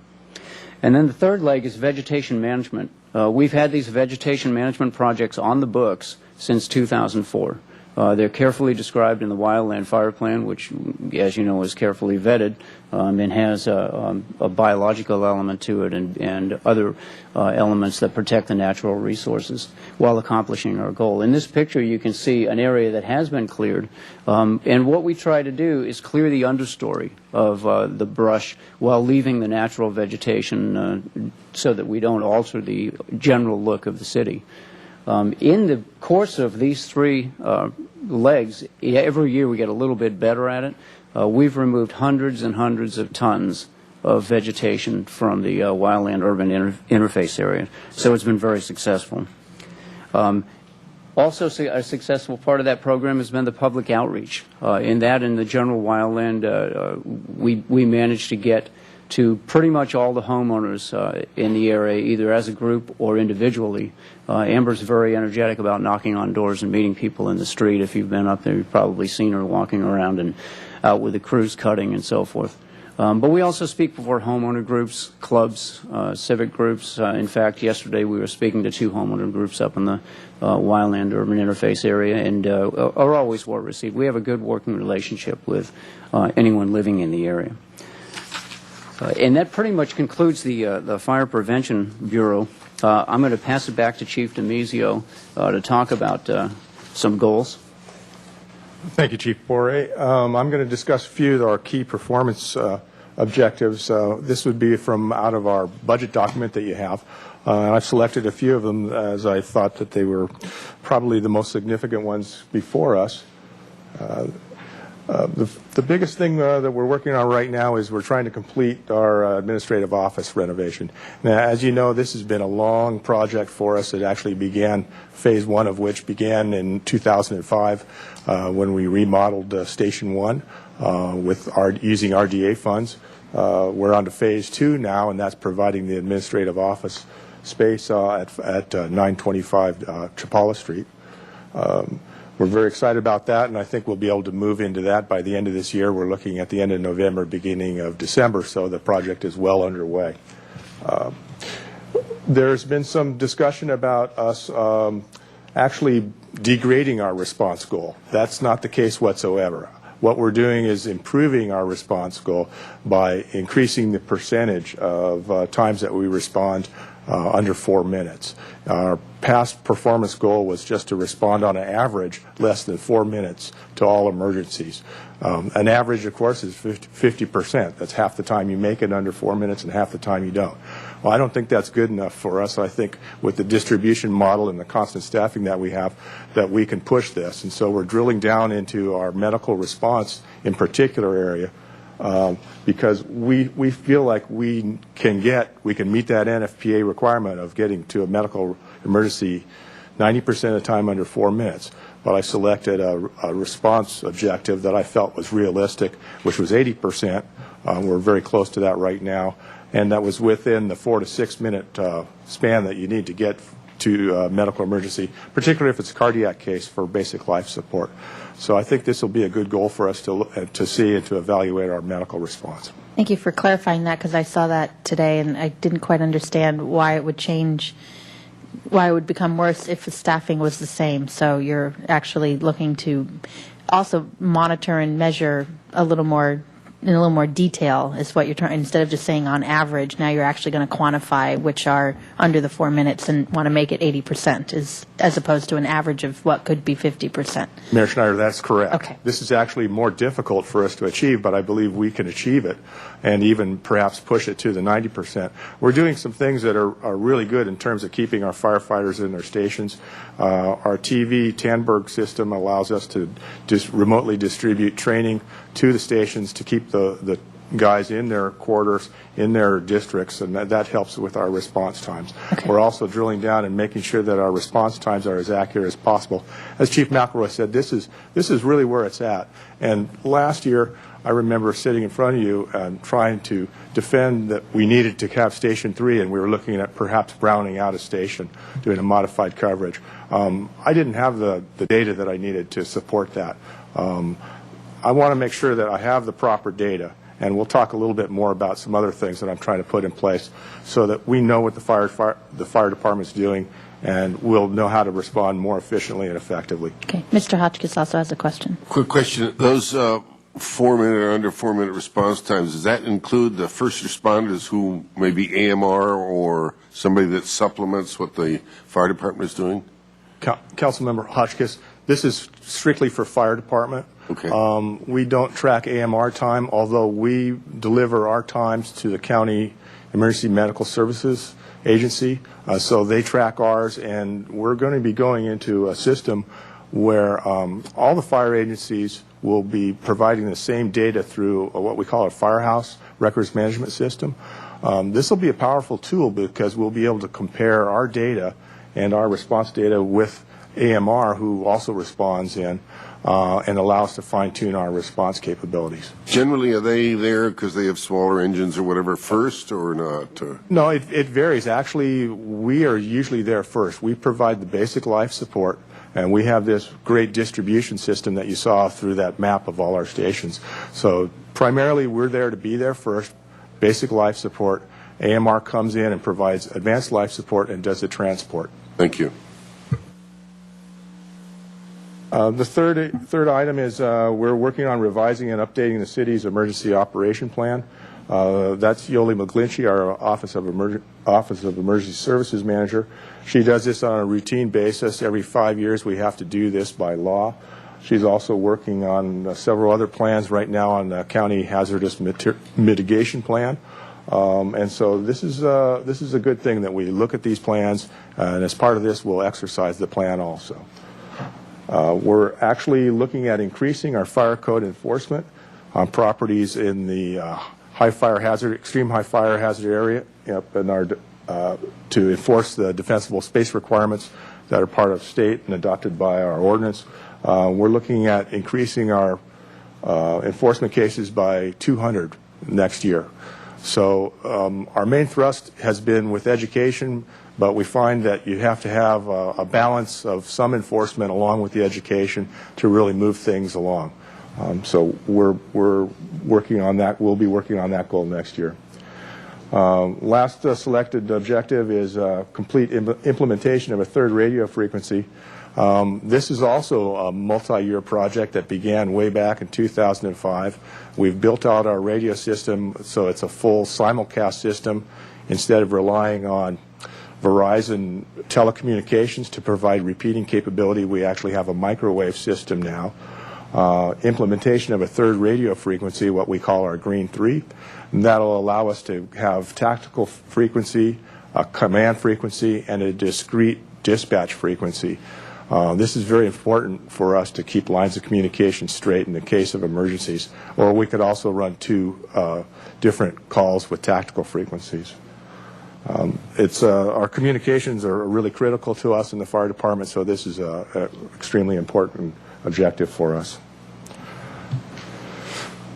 Speaker 10: And then the third leg is vegetation management. We've had these vegetation management projects on the books since 2004. They're carefully described in the Wildland Fire Plan, which, as you know, is carefully vetted and has a biological element to it and other elements that protect the natural resources while accomplishing our goal. In this picture, you can see an area that has been cleared, and what we try to do is clear the understory of the brush while leaving the natural vegetation so that we don't alter the general look of the city. In the course of these 3 legs, every year we get a little bit better at it. We've removed hundreds and hundreds of tons of vegetation from the wildland urban interface area, so it's been very successful. Also, a successful part of that program has been the public outreach. In the general wildland, we managed to get to pretty much all the homeowners in the area, either as a group or individually. Amber's very energetic about knocking on doors and meeting people in the street. If you've been up there, you've probably seen her walking around and out with the crews cutting and so forth. But we also speak before homeowner groups, clubs, civic groups. In fact, yesterday we were speaking to 2 homeowner groups up in the wildland urban interface area, and are always well received. We have a good working relationship with anyone living in the area. And that pretty much concludes the Fire Prevention Bureau. I'm going to pass it back to Chief DiMizio to talk about some goals.
Speaker 3: Thank you, Chief Boré. I'm going to discuss a few of our key performance objectives. This would be from out of our budget document that you have. And I've selected a few of them as I thought that they were probably the most significant ones before us. The biggest thing that we're working on right now is we're trying to complete our administrative office renovation. Now, as you know, this has been a long project for us. It actually began, phase one of which began in 2005 when we remodeled Station 1 using RDA funds. We're on to phase two now, and that's providing the administrative office space at 925 Chapala Street. We're very excited about that, and I think we'll be able to move into that by the end of this year. We're looking at the end of November, beginning of December, so the project is well underway. There's been some discussion about us actually degrading our response goal. That's not the case whatsoever. What we're doing is improving our response goal by increasing the percentage of times that we respond under 4 minutes. Our past performance goal was just to respond on an average less than 4 minutes to all emergencies. An average, of course, is 50%. That's half the time you make it under 4 minutes and half the time you don't. Well, I don't think that's good enough for us. I think with the distribution model and the constant staffing that we have, that we can push this. And so we're drilling down into our medical response in particular area because we feel like we can meet that NFPA requirement of getting to a medical emergency 90% of the time under 4 minutes. But I selected a response objective that I felt was realistic, which was 80%. We're very close to that right now. And that was within the 4 to 6 minute span that you need to get to medical emergency, particularly if it's a cardiac case for basic life support. So I think this will be a good goal for us to see and to evaluate our medical response.
Speaker 4: Thank you for clarifying that, because I saw that today and I didn't quite understand why it would change, why it would become worse if the staffing was the same. So you're actually looking to also monitor and measure a little more in a little more detail is what you're trying, instead of just saying on average. Now you're actually going to quantify which are under the 4 minutes and want to make it 80%, as opposed to an average of what could be 50%.
Speaker 3: Mayor Schneider, that's correct.
Speaker 4: Okay.
Speaker 3: This is actually more difficult for us to achieve, but I believe we can achieve it and even perhaps push it to the 90%. We're doing some things that are really good in terms of keeping our firefighters in their stations. Our TV Tandberg system allows us to just remotely distribute training to the stations to keep the guys in their quarters, in their districts, and that helps with our response times. Okay. We're also drilling down and making sure that our response times are as accurate as possible. As Chief McElroy said, this is really where it's at. And last year, I remember sitting in front of you and trying to defend that we needed to have Station 3, and we were looking at perhaps browning out a station, doing a modified coverage. I didn't have the data that I needed to support that. I want to make sure that I have the proper data, and we'll talk a little bit more about some other things that I'm trying to put in place so that we know what the fire department's doing, and we'll know how to respond more efficiently and effectively.
Speaker 4: Okay. Mr. Hotchkiss also has a question.
Speaker 7: Quick question. Those 4 minute or under 4 minute response times, does that include the first responders who may be AMR or somebody that supplements what the fire department is doing?
Speaker 3: Councilmember Hotchkiss, this is strictly for fire department.
Speaker 7: Okay.
Speaker 3: We don't track AMR time, although we deliver our times to the County Emergency Medical Services Agency. So they track ours, and we're going to be going into a system where all the fire agencies will be providing the same data through what we call a firehouse records management system. This will be a powerful tool because we'll be able to compare our data and our response data with AMR, who also responds in, and allow us to fine-tune our response capabilities.
Speaker 7: Generally, are they there because they have smaller engines or whatever first, or not?
Speaker 3: No, it varies. Actually, we are usually there first. We provide the basic life support, and we have this great distribution system that you saw through that map of all our stations. So primarily, we're there to be there first, basic life support. AMR comes in and provides advanced life support and does the transport.
Speaker 7: Thank you.
Speaker 3: The third item is we're working on revising and updating the city's emergency operation plan. That's Yoli McGlinchey, our Office of Emergency Services Manager. She does this on a routine basis. Every 5 years we have to do this by law. She's also working on several other plans right now on the county hazardous mitigation plan. And so this is a good thing that we look at these plans, and as part of this, we'll exercise the plan also. We're actually looking at increasing our fire code enforcement on properties in the extreme high fire hazard area, in our to enforce the defensible space requirements that are part of state and adopted by our ordinance. We're looking at increasing our enforcement cases by 200 next year. So our main thrust has been with education, but we find that you have to have a balance of some enforcement along with the education to really move things along. So we're working on that. We'll be working on that goal next year. Last selected objective is complete implementation of a third radio frequency. This is also a multi-year project that began way back in 2005. We've built out our radio system so it's a full simulcast system. Instead of relying on Verizon telecommunications to provide repeating capability, we actually have a microwave system now. Implementation of a third radio frequency, what we call our Green 3. And that'll allow us to have tactical frequency, a command frequency, and a discrete dispatch frequency. This is very important for us to keep lines of communication straight in the case of emergencies. Or we could also run two different calls with tactical frequencies. Our communications are really critical to us in the fire department, so this is an extremely important objective for us.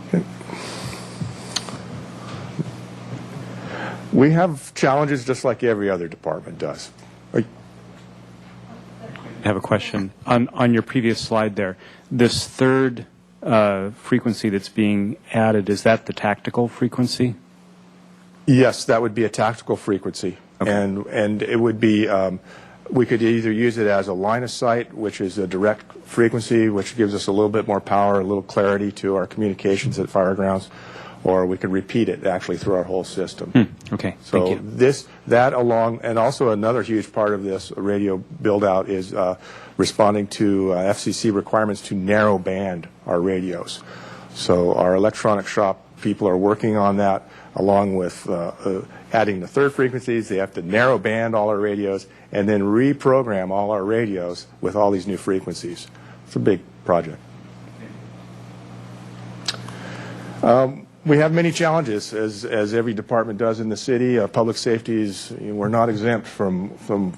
Speaker 3: Okay. We have challenges just like every other department does.
Speaker 9: I have a question. On your previous slide there, this third frequency that's being added, is that the tactical frequency?
Speaker 3: Yes, that would be a tactical frequency. Okay. And it would be, we could either use it as a line of sight, which is a direct frequency, which gives us a little bit more power, a little clarity to our communications at fire grounds, or we could repeat it actually through our whole system.
Speaker 9: Okay,
Speaker 3: so
Speaker 9: thank you.
Speaker 3: That along, and also another huge part of this radio build-out is responding to FCC requirements to narrow band our radios. So our electronic shop people are working on that, along with adding the third frequencies. They have to narrow band all our radios and then reprogram all our radios with all these new frequencies. It's a big project. We have many challenges, as every department does in the city. Public safety is, we're not exempt from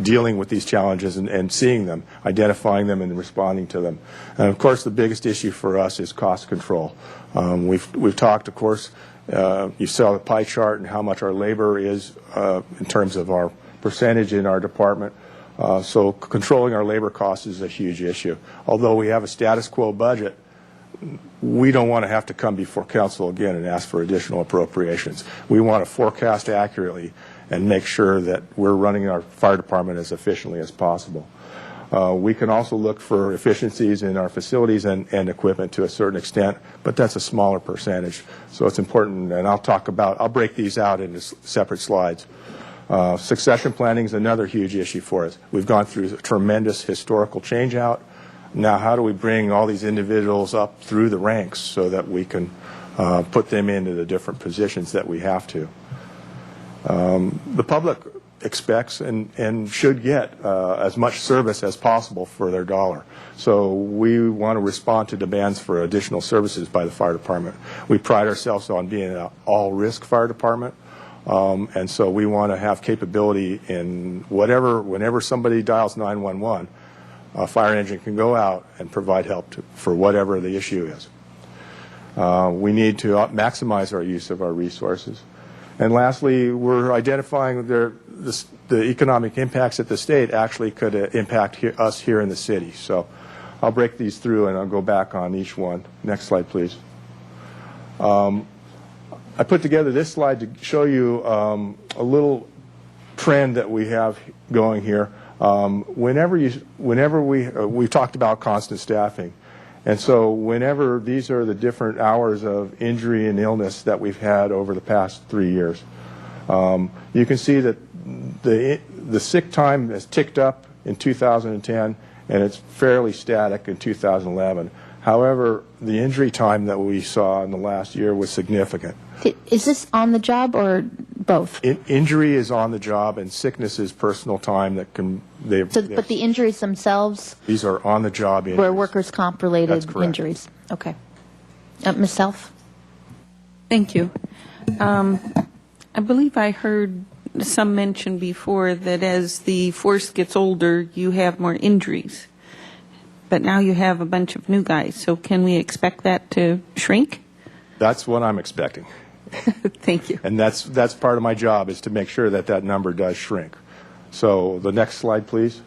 Speaker 3: dealing with these challenges and seeing them, identifying them and responding to them. And of course the biggest issue for us is cost control. We've talked, of course, you saw the pie chart and how much our labor is in terms of our percentage in our department. So controlling our labor costs is a huge issue. Although we have a status quo budget, we don't want to have to come before council again and ask for additional appropriations. We want to forecast accurately and make sure that we're running our fire department as efficiently as possible. We can also look for efficiencies in our facilities and equipment to a certain extent, but that's a smaller percentage. So it's important, and I'll break these out into separate slides. Succession planning is another huge issue for us. We've gone through a tremendous historical change out. Now, how do we bring all these individuals up through the ranks so that we can put them into the different positions that we have to? The public expects and should get as much service as possible for their dollar. So we want to respond to demands for additional services by the fire department. We pride ourselves on being an all-risk fire department, and so we want to have capability in whenever somebody dials 911, a fire engine can go out and provide help for whatever the issue is. We need to maximize our use of our resources. And lastly, we're identifying the economic impacts that the state actually could impact us here in the city. So I'll break these through and I'll go back on each one. Next slide, please. I put together this slide to show you a little trend that we have going here. Whenever we've talked about constant staffing, and so whenever these are the different hours of injury and illness that we've had over the past 3 years, you can see that the sick time has ticked up in 2010, and it's fairly static in 2011. However, the injury time that we saw in the last year was significant.
Speaker 4: Is this on the job or both?
Speaker 3: Injury is on the job, and sickness is personal time that can.
Speaker 4: But the injuries themselves
Speaker 3: these are on the job injuries.
Speaker 4: were workers' comp related
Speaker 3: That's correct.
Speaker 4: injuries. Okay. Ms. Self?
Speaker 11: Thank you. I believe I heard some mention before that as the force gets older, you have more injuries. But now you have a bunch of new guys, so can we expect that to shrink?
Speaker 3: That's what I'm expecting.
Speaker 11: Thank you.
Speaker 3: And that's part of my job, is to make sure that that number does shrink. So the next slide, please.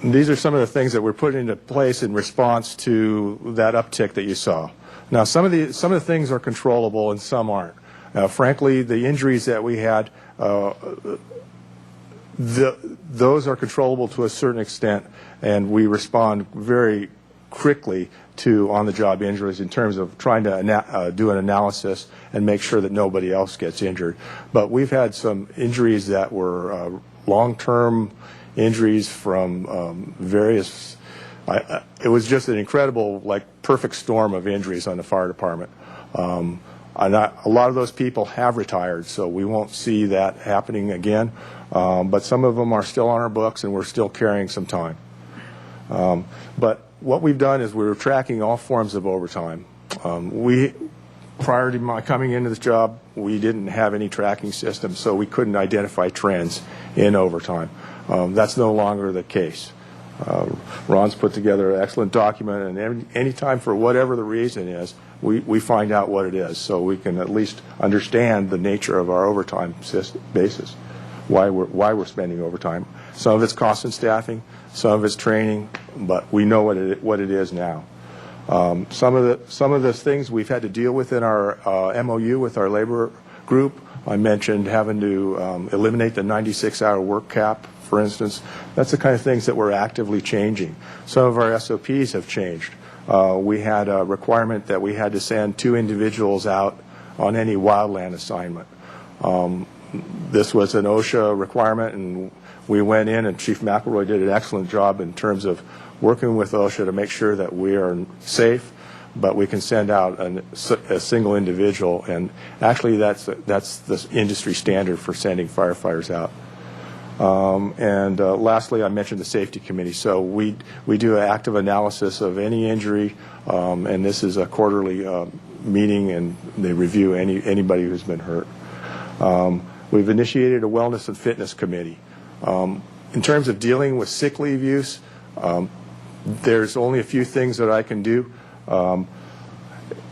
Speaker 3: And these are some of the things that we're putting into place in response to that uptick that you saw. Now, some of the things are controllable and some aren't. Frankly, the injuries that we had, those are controllable to a certain extent, and we respond very quickly to on-the-job injuries in terms of trying to do an analysis and make sure that nobody else gets injured. But we've had some injuries that were long-term injuries from various. It was just an incredible, perfect storm of injuries on the fire department. A lot of those people have retired, so we won't see that happening again. But some of them are still on our books, and we're still carrying some time. But what we've done is we're tracking all forms of overtime. Prior to my coming into this job, we didn't have any tracking system, so we couldn't identify trends in overtime. That's no longer the case. Ron's put together an excellent document, and any time, for whatever the reason is, we find out what it is, so we can at least understand the nature of our overtime basis, why we're spending overtime. Some of it's cost and staffing, some of it's training, but we know what it is now. Some of the things we've had to deal with in our MOU with our labor group. I mentioned having to eliminate the 96-hour work cap, for instance. That's the kind of things that we're actively changing. Some of our SOPs have changed. We had a requirement that we had to send 2 individuals out on any wildland assignment. This was an OSHA requirement, and we went in, and Chief McElroy did an excellent job in terms of working with OSHA to make sure that we are safe, but we can send out a single individual, and actually that's the industry standard for sending firefighters out. Lastly, I mentioned the safety committee. So we do an active analysis of any injury, and this is a quarterly meeting, and they review anybody who's been hurt. We've initiated a wellness and fitness committee. In terms of dealing with sick leave use, there's only a few things that I can do.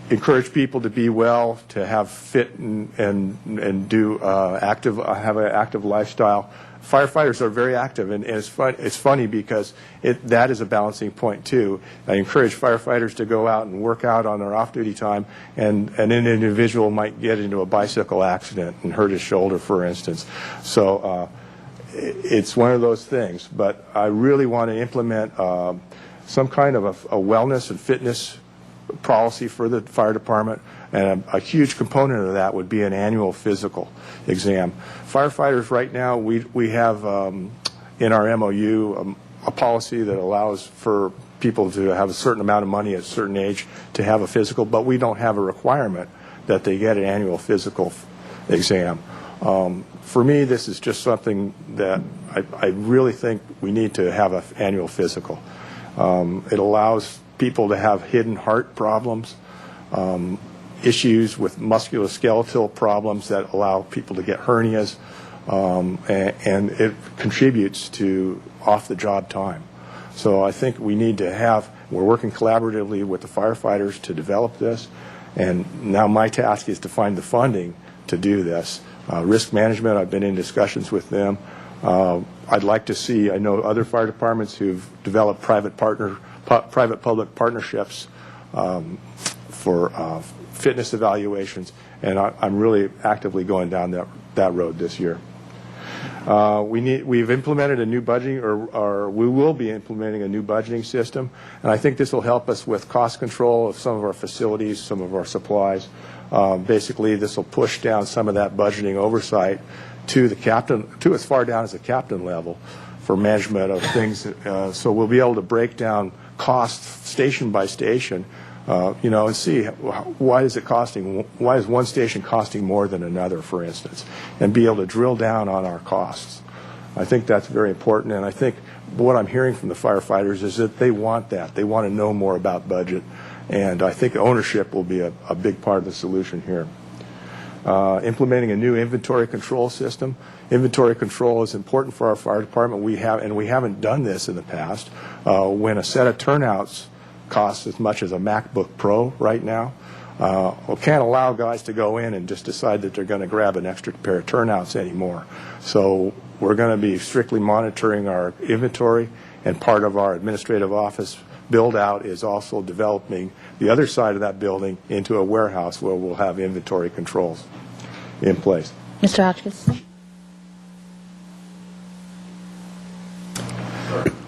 Speaker 3: Encourage people to be well, to have fit and do have an active lifestyle. Firefighters are very active, and it's funny because that is a balancing point too. I encourage firefighters to go out and work out on their off-duty time, and an individual might get into a bicycle accident and hurt his shoulder, for instance. So it's one of those things. But I really want to implement some kind of a wellness and fitness policy for the fire department, and a huge component of that would be an annual physical exam. Firefighters right now, we have in our MOU a policy that allows for people to have a certain amount of money at a certain age to have a physical, but we don't have a requirement that they get an annual physical exam. For me, this is just something that I really think we need to have an annual physical. It allows people to have hidden heart problems, issues with musculoskeletal problems that allow people to get hernias, and it contributes to off-the-job time. So I think we need to we're working collaboratively with the firefighters to develop this, and now my task is to find the funding to do this. Risk management, I've been in discussions with them. I'd like to see, I know other fire departments who've developed private-public partnerships for fitness evaluations, and I'm really actively going down that road this year. We've implemented a new budgeting, or we will be implementing a new budgeting system, and I think this will help us with cost control of some of our facilities, some of our supplies. Basically, this will push down some of that budgeting oversight to the captain, to as far down as the captain level, for management of things. So we'll be able to break down costs station by station, and see why is one station costing more than another, for instance, and be able to drill down on our costs. I think that's very important, and I think what I'm hearing from the firefighters is that they want that. They want to know more about budget, and I think ownership will be a big part of the solution here. Implementing a new inventory control system. Inventory control is important for our fire department. We haven't done this in the past. When a set of turnouts costs as much as a MacBook Pro right now, we can't allow guys to go in and just decide that they're going to grab an extra pair of turnouts anymore. So we're going to be strictly monitoring our inventory, and part of our administrative office build-out is also developing the other side of that building into a warehouse where we'll have inventory controls in place.
Speaker 4: Mr. Hotchkiss?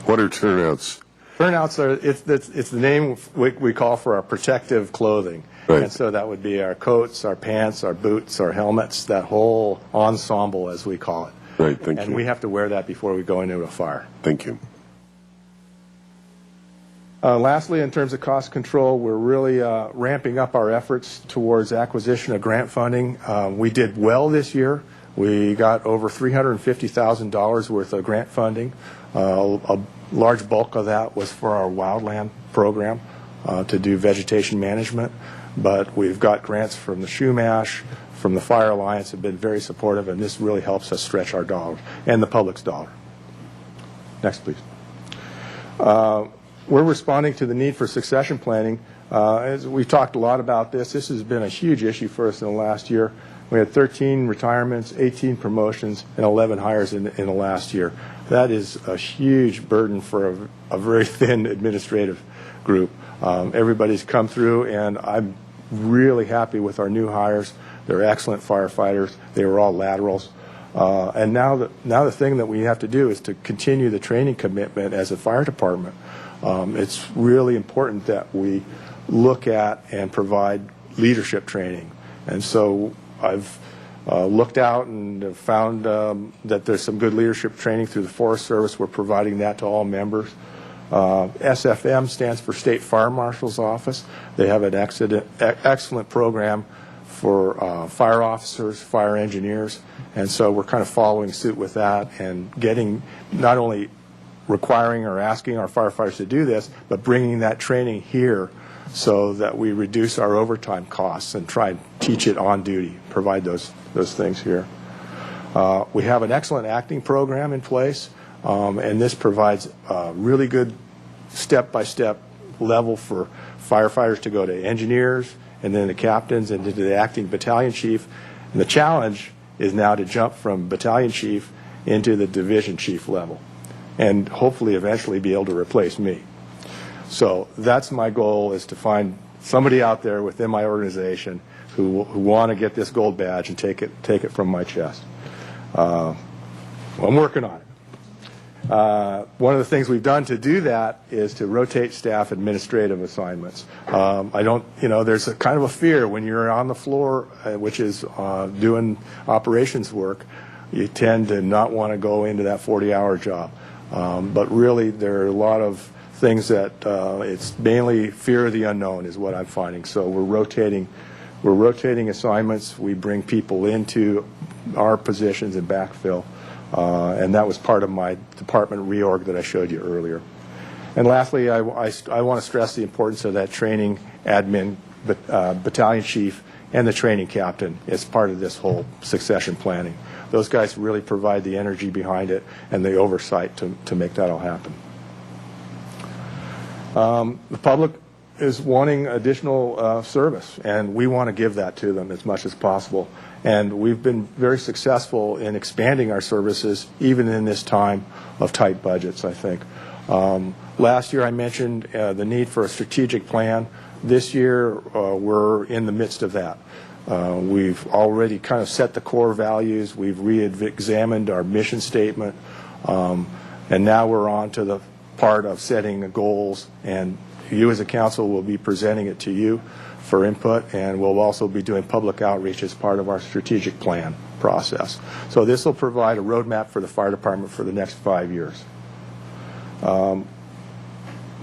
Speaker 7: What are turnouts?
Speaker 3: Turnouts it's the name we call for our protective clothing.
Speaker 7: Right.
Speaker 3: And so that would be our coats, our pants, our boots, our helmets, that whole ensemble, as we call it.
Speaker 7: Right, thank you.
Speaker 3: And we have to wear that before we go into a fire.
Speaker 7: Thank you.
Speaker 3: Lastly, in terms of cost control, we're really ramping up our efforts towards acquisition of grant funding. We did well this year. We got over $350,000 worth of grant funding. A large bulk of that was for our wildland program to do vegetation management. But we've got grants from the Shumash, from the Fire Alliance, have been very supportive, and this really helps us stretch our dollars and the public's dollar. Next, please. We're responding to the need for succession planning. As we've talked a lot about this has been a huge issue for us in the last year. We had 13 retirements, 18 promotions, and 11 hires in the last year. That is a huge burden for a very thin administrative group. Everybody's come through, and I'm really happy with our new hires. They're excellent firefighters. They were all laterals. And now the thing that we have to do is to continue the training commitment as a fire department. It's really important that we look at and provide leadership training. And so I've looked out and found that there's some good leadership training through the Forest Service. We're providing that to all members. SFM stands for State Fire Marshal's Office. They have an excellent program for fire officers, fire engineers, and so we're kind of following suit with that and getting, not only requiring or asking our firefighters to do this, but bringing that training here so that we reduce our overtime costs and try and teach it on duty, provide those things here. We have an excellent acting program in place, and this provides a really good step-by-step level for firefighters to go to engineers and then the captains and to the acting battalion chief. And the challenge is now to jump from battalion chief into the division chief level and hopefully eventually be able to replace me. So that's my goal, is to find somebody out there within my organization who want to get this gold badge and take it from my chest. Well, I'm working on it. One of the things we've done to do that is to rotate staff administrative assignments. There's a kind of a fear when you're on the floor, which is doing operations work, you tend to not want to go into that 40-hour job. But really, there are a lot of things that it's mainly fear of the unknown is what I'm finding. So we're rotating assignments. We bring people into our positions and backfill. And that was part of my department reorg that I showed you earlier. And lastly, I want to stress the importance of that training admin, battalion chief, and the training captain as part of this whole succession planning. Those guys really provide the energy behind it and the oversight to make that all happen. The public is wanting additional service, and we want to give that to them as much as possible. And we've been very successful in expanding our services, even in this time of tight budgets, I think. Last year I mentioned the need for a strategic plan. This year we're in the midst of that. We've already kind of set the core values. We've re-examined our mission statement. And now we're on to the part of setting the goals and you as a council will be presenting it to you for input, and we'll also be doing public outreach as part of our strategic plan process. So this will provide a roadmap for the fire department for the next 5 years.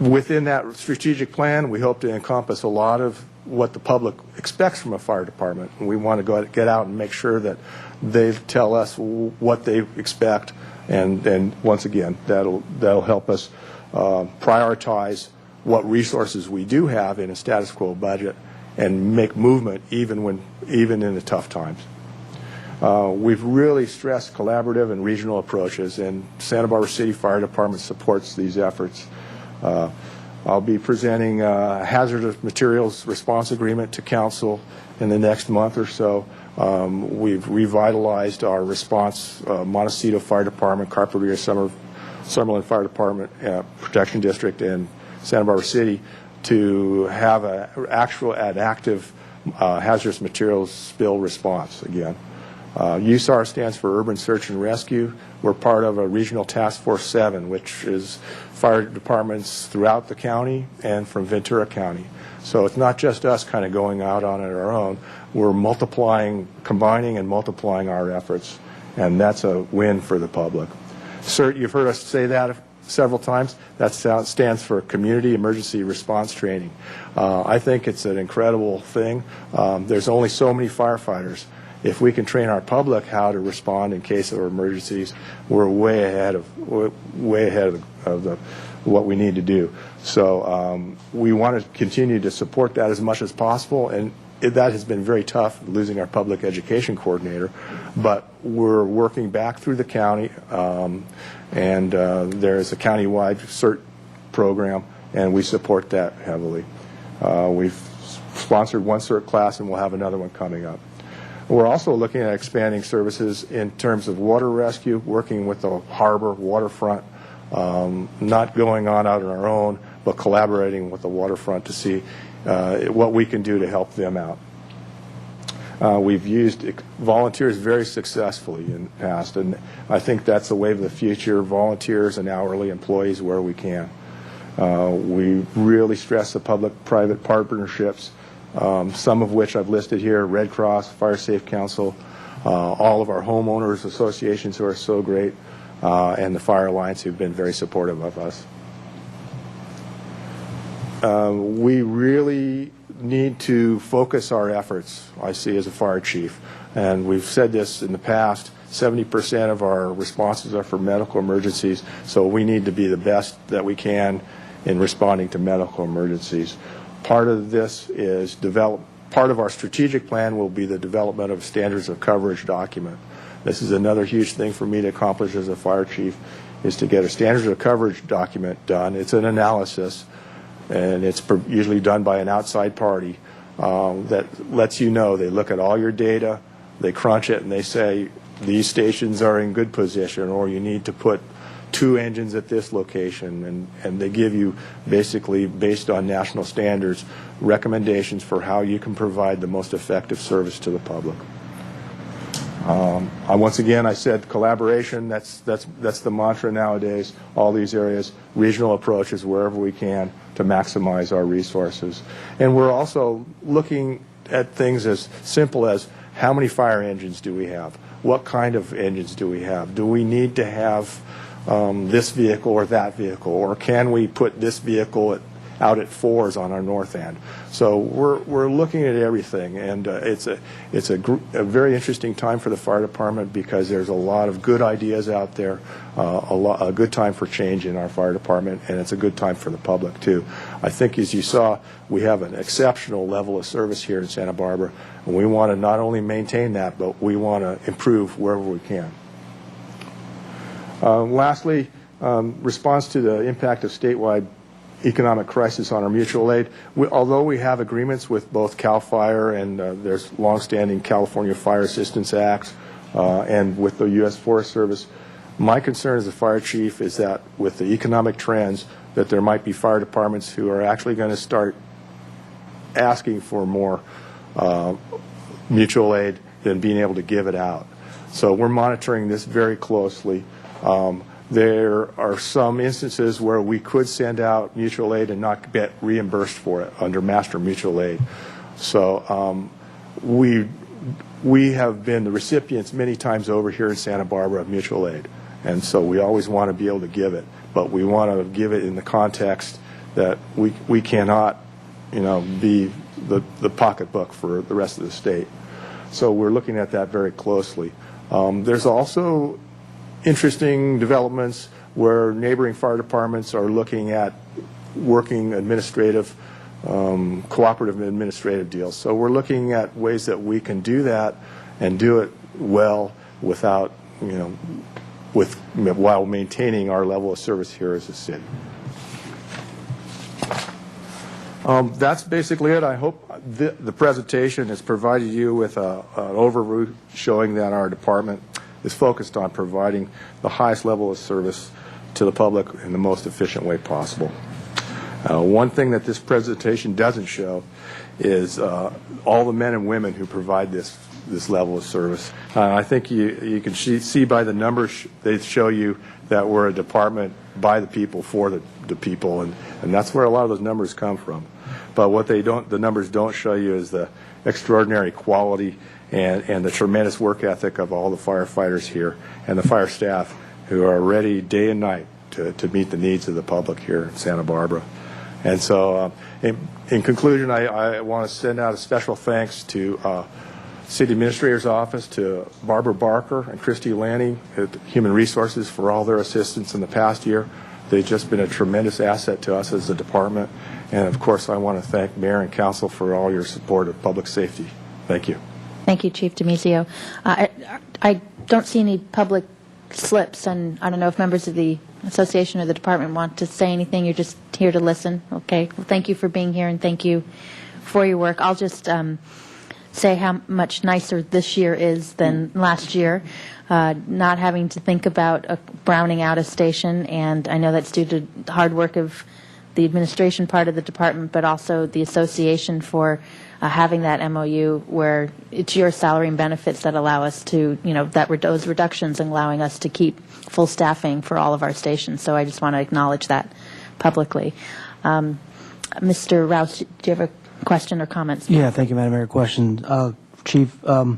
Speaker 3: Within that strategic plan, we hope to encompass a lot of what the public expects from a fire department. And we want to get out and make sure that they tell us what they expect, and once again, that'll help us prioritize what resources we do have in a status quo budget and make movement even in the tough times. We've really stressed collaborative and regional approaches, and Santa Barbara City Fire Department supports these efforts. I'll be presenting a hazardous materials response agreement to council in the next month or so. We've revitalized our response, Montecito Fire Department, Carpinteria Summerlin Fire Department, Protection District, and Santa Barbara City to have an active hazardous materials spill response again. USAR stands for Urban Search and Rescue. We're part of a Regional Task Force 7, which is fire departments throughout the county and from Ventura County. So it's not just us kind of going out on it our own. We're combining and multiplying our efforts, and that's a win for the public. CERT, you've heard us say that several times. That stands for Community Emergency Response Training. I think it's an incredible thing. There's only so many firefighters. If we can train our public how to respond in case of emergencies, we're way ahead of what we need to do. So we want to continue to support that as much as possible, and that has been very tough, losing our public education coordinator, but we're working back through the county, and there's a countywide CERT program, and we support that heavily. We've sponsored one CERT class, and we'll have another one coming up. We're also looking at expanding services in terms of water rescue, working with the harbor, waterfront, not going on out on our own, but collaborating with the waterfront to see what we can do to help them out. We've used volunteers very successfully in the past, and I think that's the wave of the future, volunteers and hourly employees where we can. We really stress the public-private partnerships, some of which I've listed here: Red Cross, Fire Safe Council, all of our homeowners associations who are so great, and the Fire Alliance, who've been very supportive of us. We really need to focus our efforts, I see, as a fire chief, and we've said this in the past. 70% of our responses are for medical emergencies, so we need to be the best that we can in responding to medical emergencies. Part of this is part of our strategic plan will be the development of standards of coverage document. This is another huge thing for me to accomplish as a fire chief, is to get a standards of coverage document done. It's an analysis, and it's usually done by an outside party that lets you know. They look at all your data, they crunch it, and they say these stations are in good position, or you need to put 2 engines at this location, and they give you, basically based on national standards, recommendations for how you can provide the most effective service to the public. Once again, I said collaboration. That's the mantra nowadays. All these areas, regional approaches wherever we can to maximize our resources. And we're also looking at things as simple as how many fire engines do we have? What kind of engines do we have? Do we need to have this vehicle or that vehicle, or can we put this vehicle out at 4s on our north end? So we're looking at everything, and it's a very interesting time for the fire department because there's a lot of good ideas out there, a good time for change in our fire department, and it's a good time for the public too. I think, as you saw, we have an exceptional level of service here in Santa Barbara, and we want to not only maintain that, but we want to improve wherever we can. Lastly, response to the impact of statewide economic crisis on our mutual aid. Although we have agreements with both CAL FIRE and there's longstanding California Fire Assistance Act and with the U.S. Forest Service, my concern as a fire chief is that with the economic trends, that there might be fire departments who are actually going to start asking for more mutual aid than being able to give it out. So we're monitoring this very closely. There are some instances where we could send out mutual aid and not get reimbursed for it under master mutual aid. So we have been the recipients many times over here in Santa Barbara of mutual aid, and so we always want to be able to give it, but we want to give it in the context that we cannot, be the pocketbook for the rest of the state. So we're looking at that very closely. There's also interesting developments where neighboring fire departments are looking at working administrative, cooperative administrative deals. So we're looking at ways that we can do that and do it well without, while maintaining our level of service here as a city. That's basically it. I hope the presentation has provided you with an overview showing that our department is focused on providing the highest level of service to the public in the most efficient way possible. One thing that this presentation doesn't show is all the men and women who provide this level of service. I think you can see by the numbers they show you that we're a department by the people for the people, and that's where a lot of those numbers come from. But what the numbers don't show you is the extraordinary quality and the tremendous work ethic of all the firefighters here and the fire staff who are ready day and night to meet the needs of the public here in Santa Barbara. And so in conclusion, I want to send out a special thanks to City Administrator's Office, to Barbara Barker and Christy Lanning at Human Resources for all their assistance in the past year. They've just been a tremendous asset to us as a department. And of course, I want to thank Mayor and Council for all your support of public safety. Thank you.
Speaker 4: Thank you, Chief DiMizio. I don't see any public slips, and I don't know if members of the association or the department want to say anything. You're just here to listen. Okay. Well, thank you for being here, and thank you for your work. I'll just say how much nicer this year is than last year, not having to think about browning out a station, and I know that's due to the hard work of the administration part of the department, but also the association for having that MOU where it's your salary and benefits that allow us to, those reductions and allowing us to keep full staffing for all of our stations. So I just want to acknowledge that publicly. Mr. Rouse, do you have a question or comments?
Speaker 6: Yeah, thank you, Madam Mayor. Question, Chief. I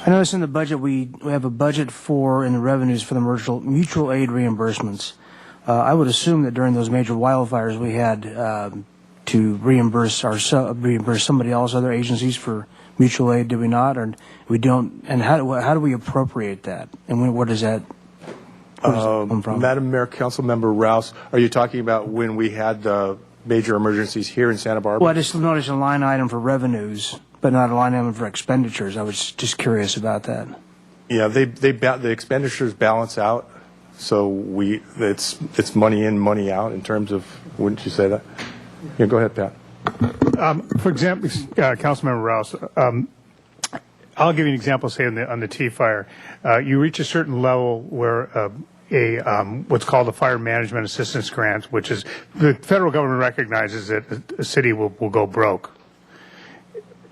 Speaker 6: noticed in the budget we have a budget for in the revenues for the mutual aid reimbursements. I would assume that during those major wildfires we had to reimburse somebody else, other agencies for mutual aid. Did we not, or we don't? And how do we appropriate that? And where does that come from?
Speaker 3: Madam Mayor, Councilmember Rouse, are you talking about when we had the major emergencies here in Santa Barbara?
Speaker 6: Well, I just noticed a line item for revenues, but not a line item for expenditures. I was just curious about that. Yeah,
Speaker 3: the expenditures balance out. So it's money in, money out in terms of, wouldn't you say that? Yeah, go ahead, Pat.
Speaker 8: For example, Councilmember Rouse, I'll give you an example, say on the T fire. You reach a certain level where what's called a fire management assistance grant, which is the federal government recognizes that a city will go broke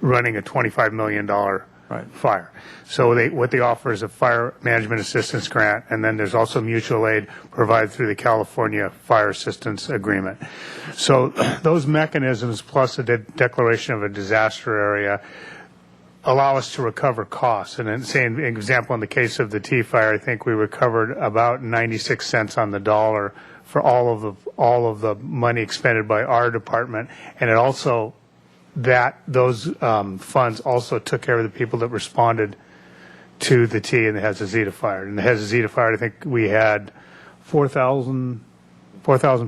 Speaker 8: running a $25 million fire. So what they offer is a fire management assistance grant, and then there's also mutual aid provided through the California Fire Assistance Agreement. So those mechanisms plus the declaration of a disaster area allow us to recover costs. And then, say, an example, in the case of the T fire, I think we recovered about 96 cents on the dollar for all of the money expended by our department, and it also those funds also took care of the people that responded to the T and the Hezazita fire. And the Hezazita fire, I think we had 4,000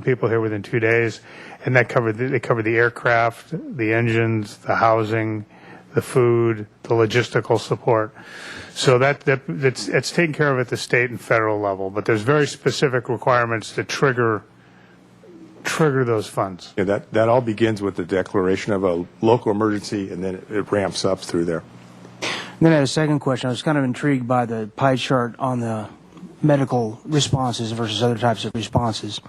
Speaker 8: people here within 2 days, and they covered the aircraft, the engines, the housing, the food, the logistical support. So it's taken care of at the state and federal level, but there's very specific requirements that trigger those funds.
Speaker 3: Yeah, that all begins with the declaration of a local emergency, and then it ramps up through there.
Speaker 6: And then I had a second question. I was kind of intrigued by the pie chart on the medical responses versus other types of responses.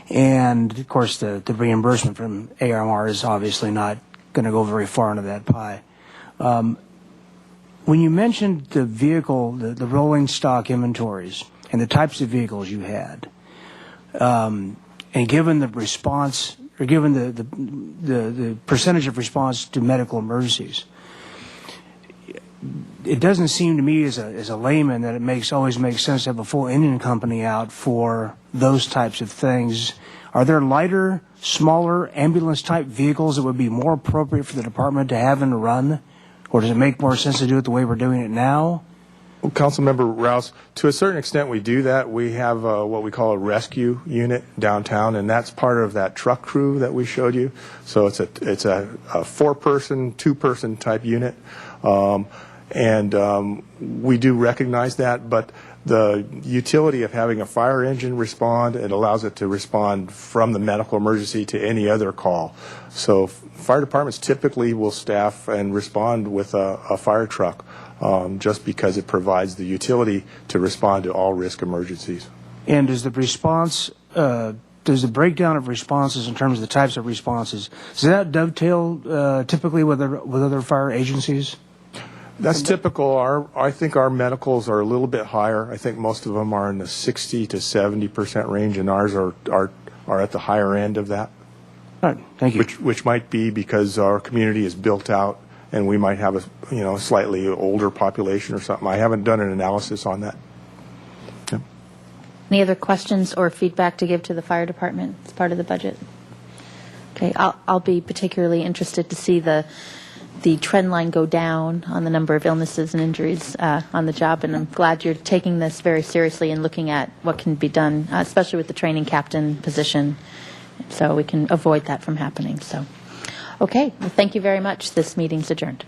Speaker 6: And, of course, the reimbursement from AMR is obviously not going to go very far into that pie. When you mentioned the vehicle, the rolling stock inventories, and the types of vehicles you had, and given the response, or given the percentage of response to medical emergencies, it doesn't seem to me as a layman that it always makes sense to have a full engine company out for those types of things. Are there lighter, smaller ambulance-type vehicles that would be more appropriate for the department to have and run? Or does it make more sense to do it the way we're doing it now?
Speaker 3: Well, Councilmember Rouse, to a certain extent we do that. We have what we call a rescue unit downtown, and that's part of that truck crew that we showed you. So it's a four-person, two-person type unit. We do recognize that, but the utility of having a fire engine respond, it allows it to respond from the medical emergency to any other call. So fire departments typically will staff and respond with a fire truck just because it provides the utility to respond to all risk emergencies.
Speaker 6: And does the response, does the breakdown of responses in terms of the types of responses, does that dovetail typically with other fire agencies?
Speaker 3: That's typical. I think our medicals are a little bit higher. I think most of them are in the 60 to 70% range, and ours are at the higher end of that.
Speaker 6: All right, thank you.
Speaker 3: Which might be because our community is built out, and we might have a slightly older population or something. I haven't done an analysis on that. Yeah.
Speaker 4: Any other questions or feedback to give to the fire department as part of the budget? Okay, I'll be particularly interested to see the trend line go down on the number of illnesses and injuries on the job, and I'm glad you're taking this very seriously and looking at what can be done, especially with the training captain position, so we can avoid that from happening. So, okay, well, thank you very much. This meeting's adjourned.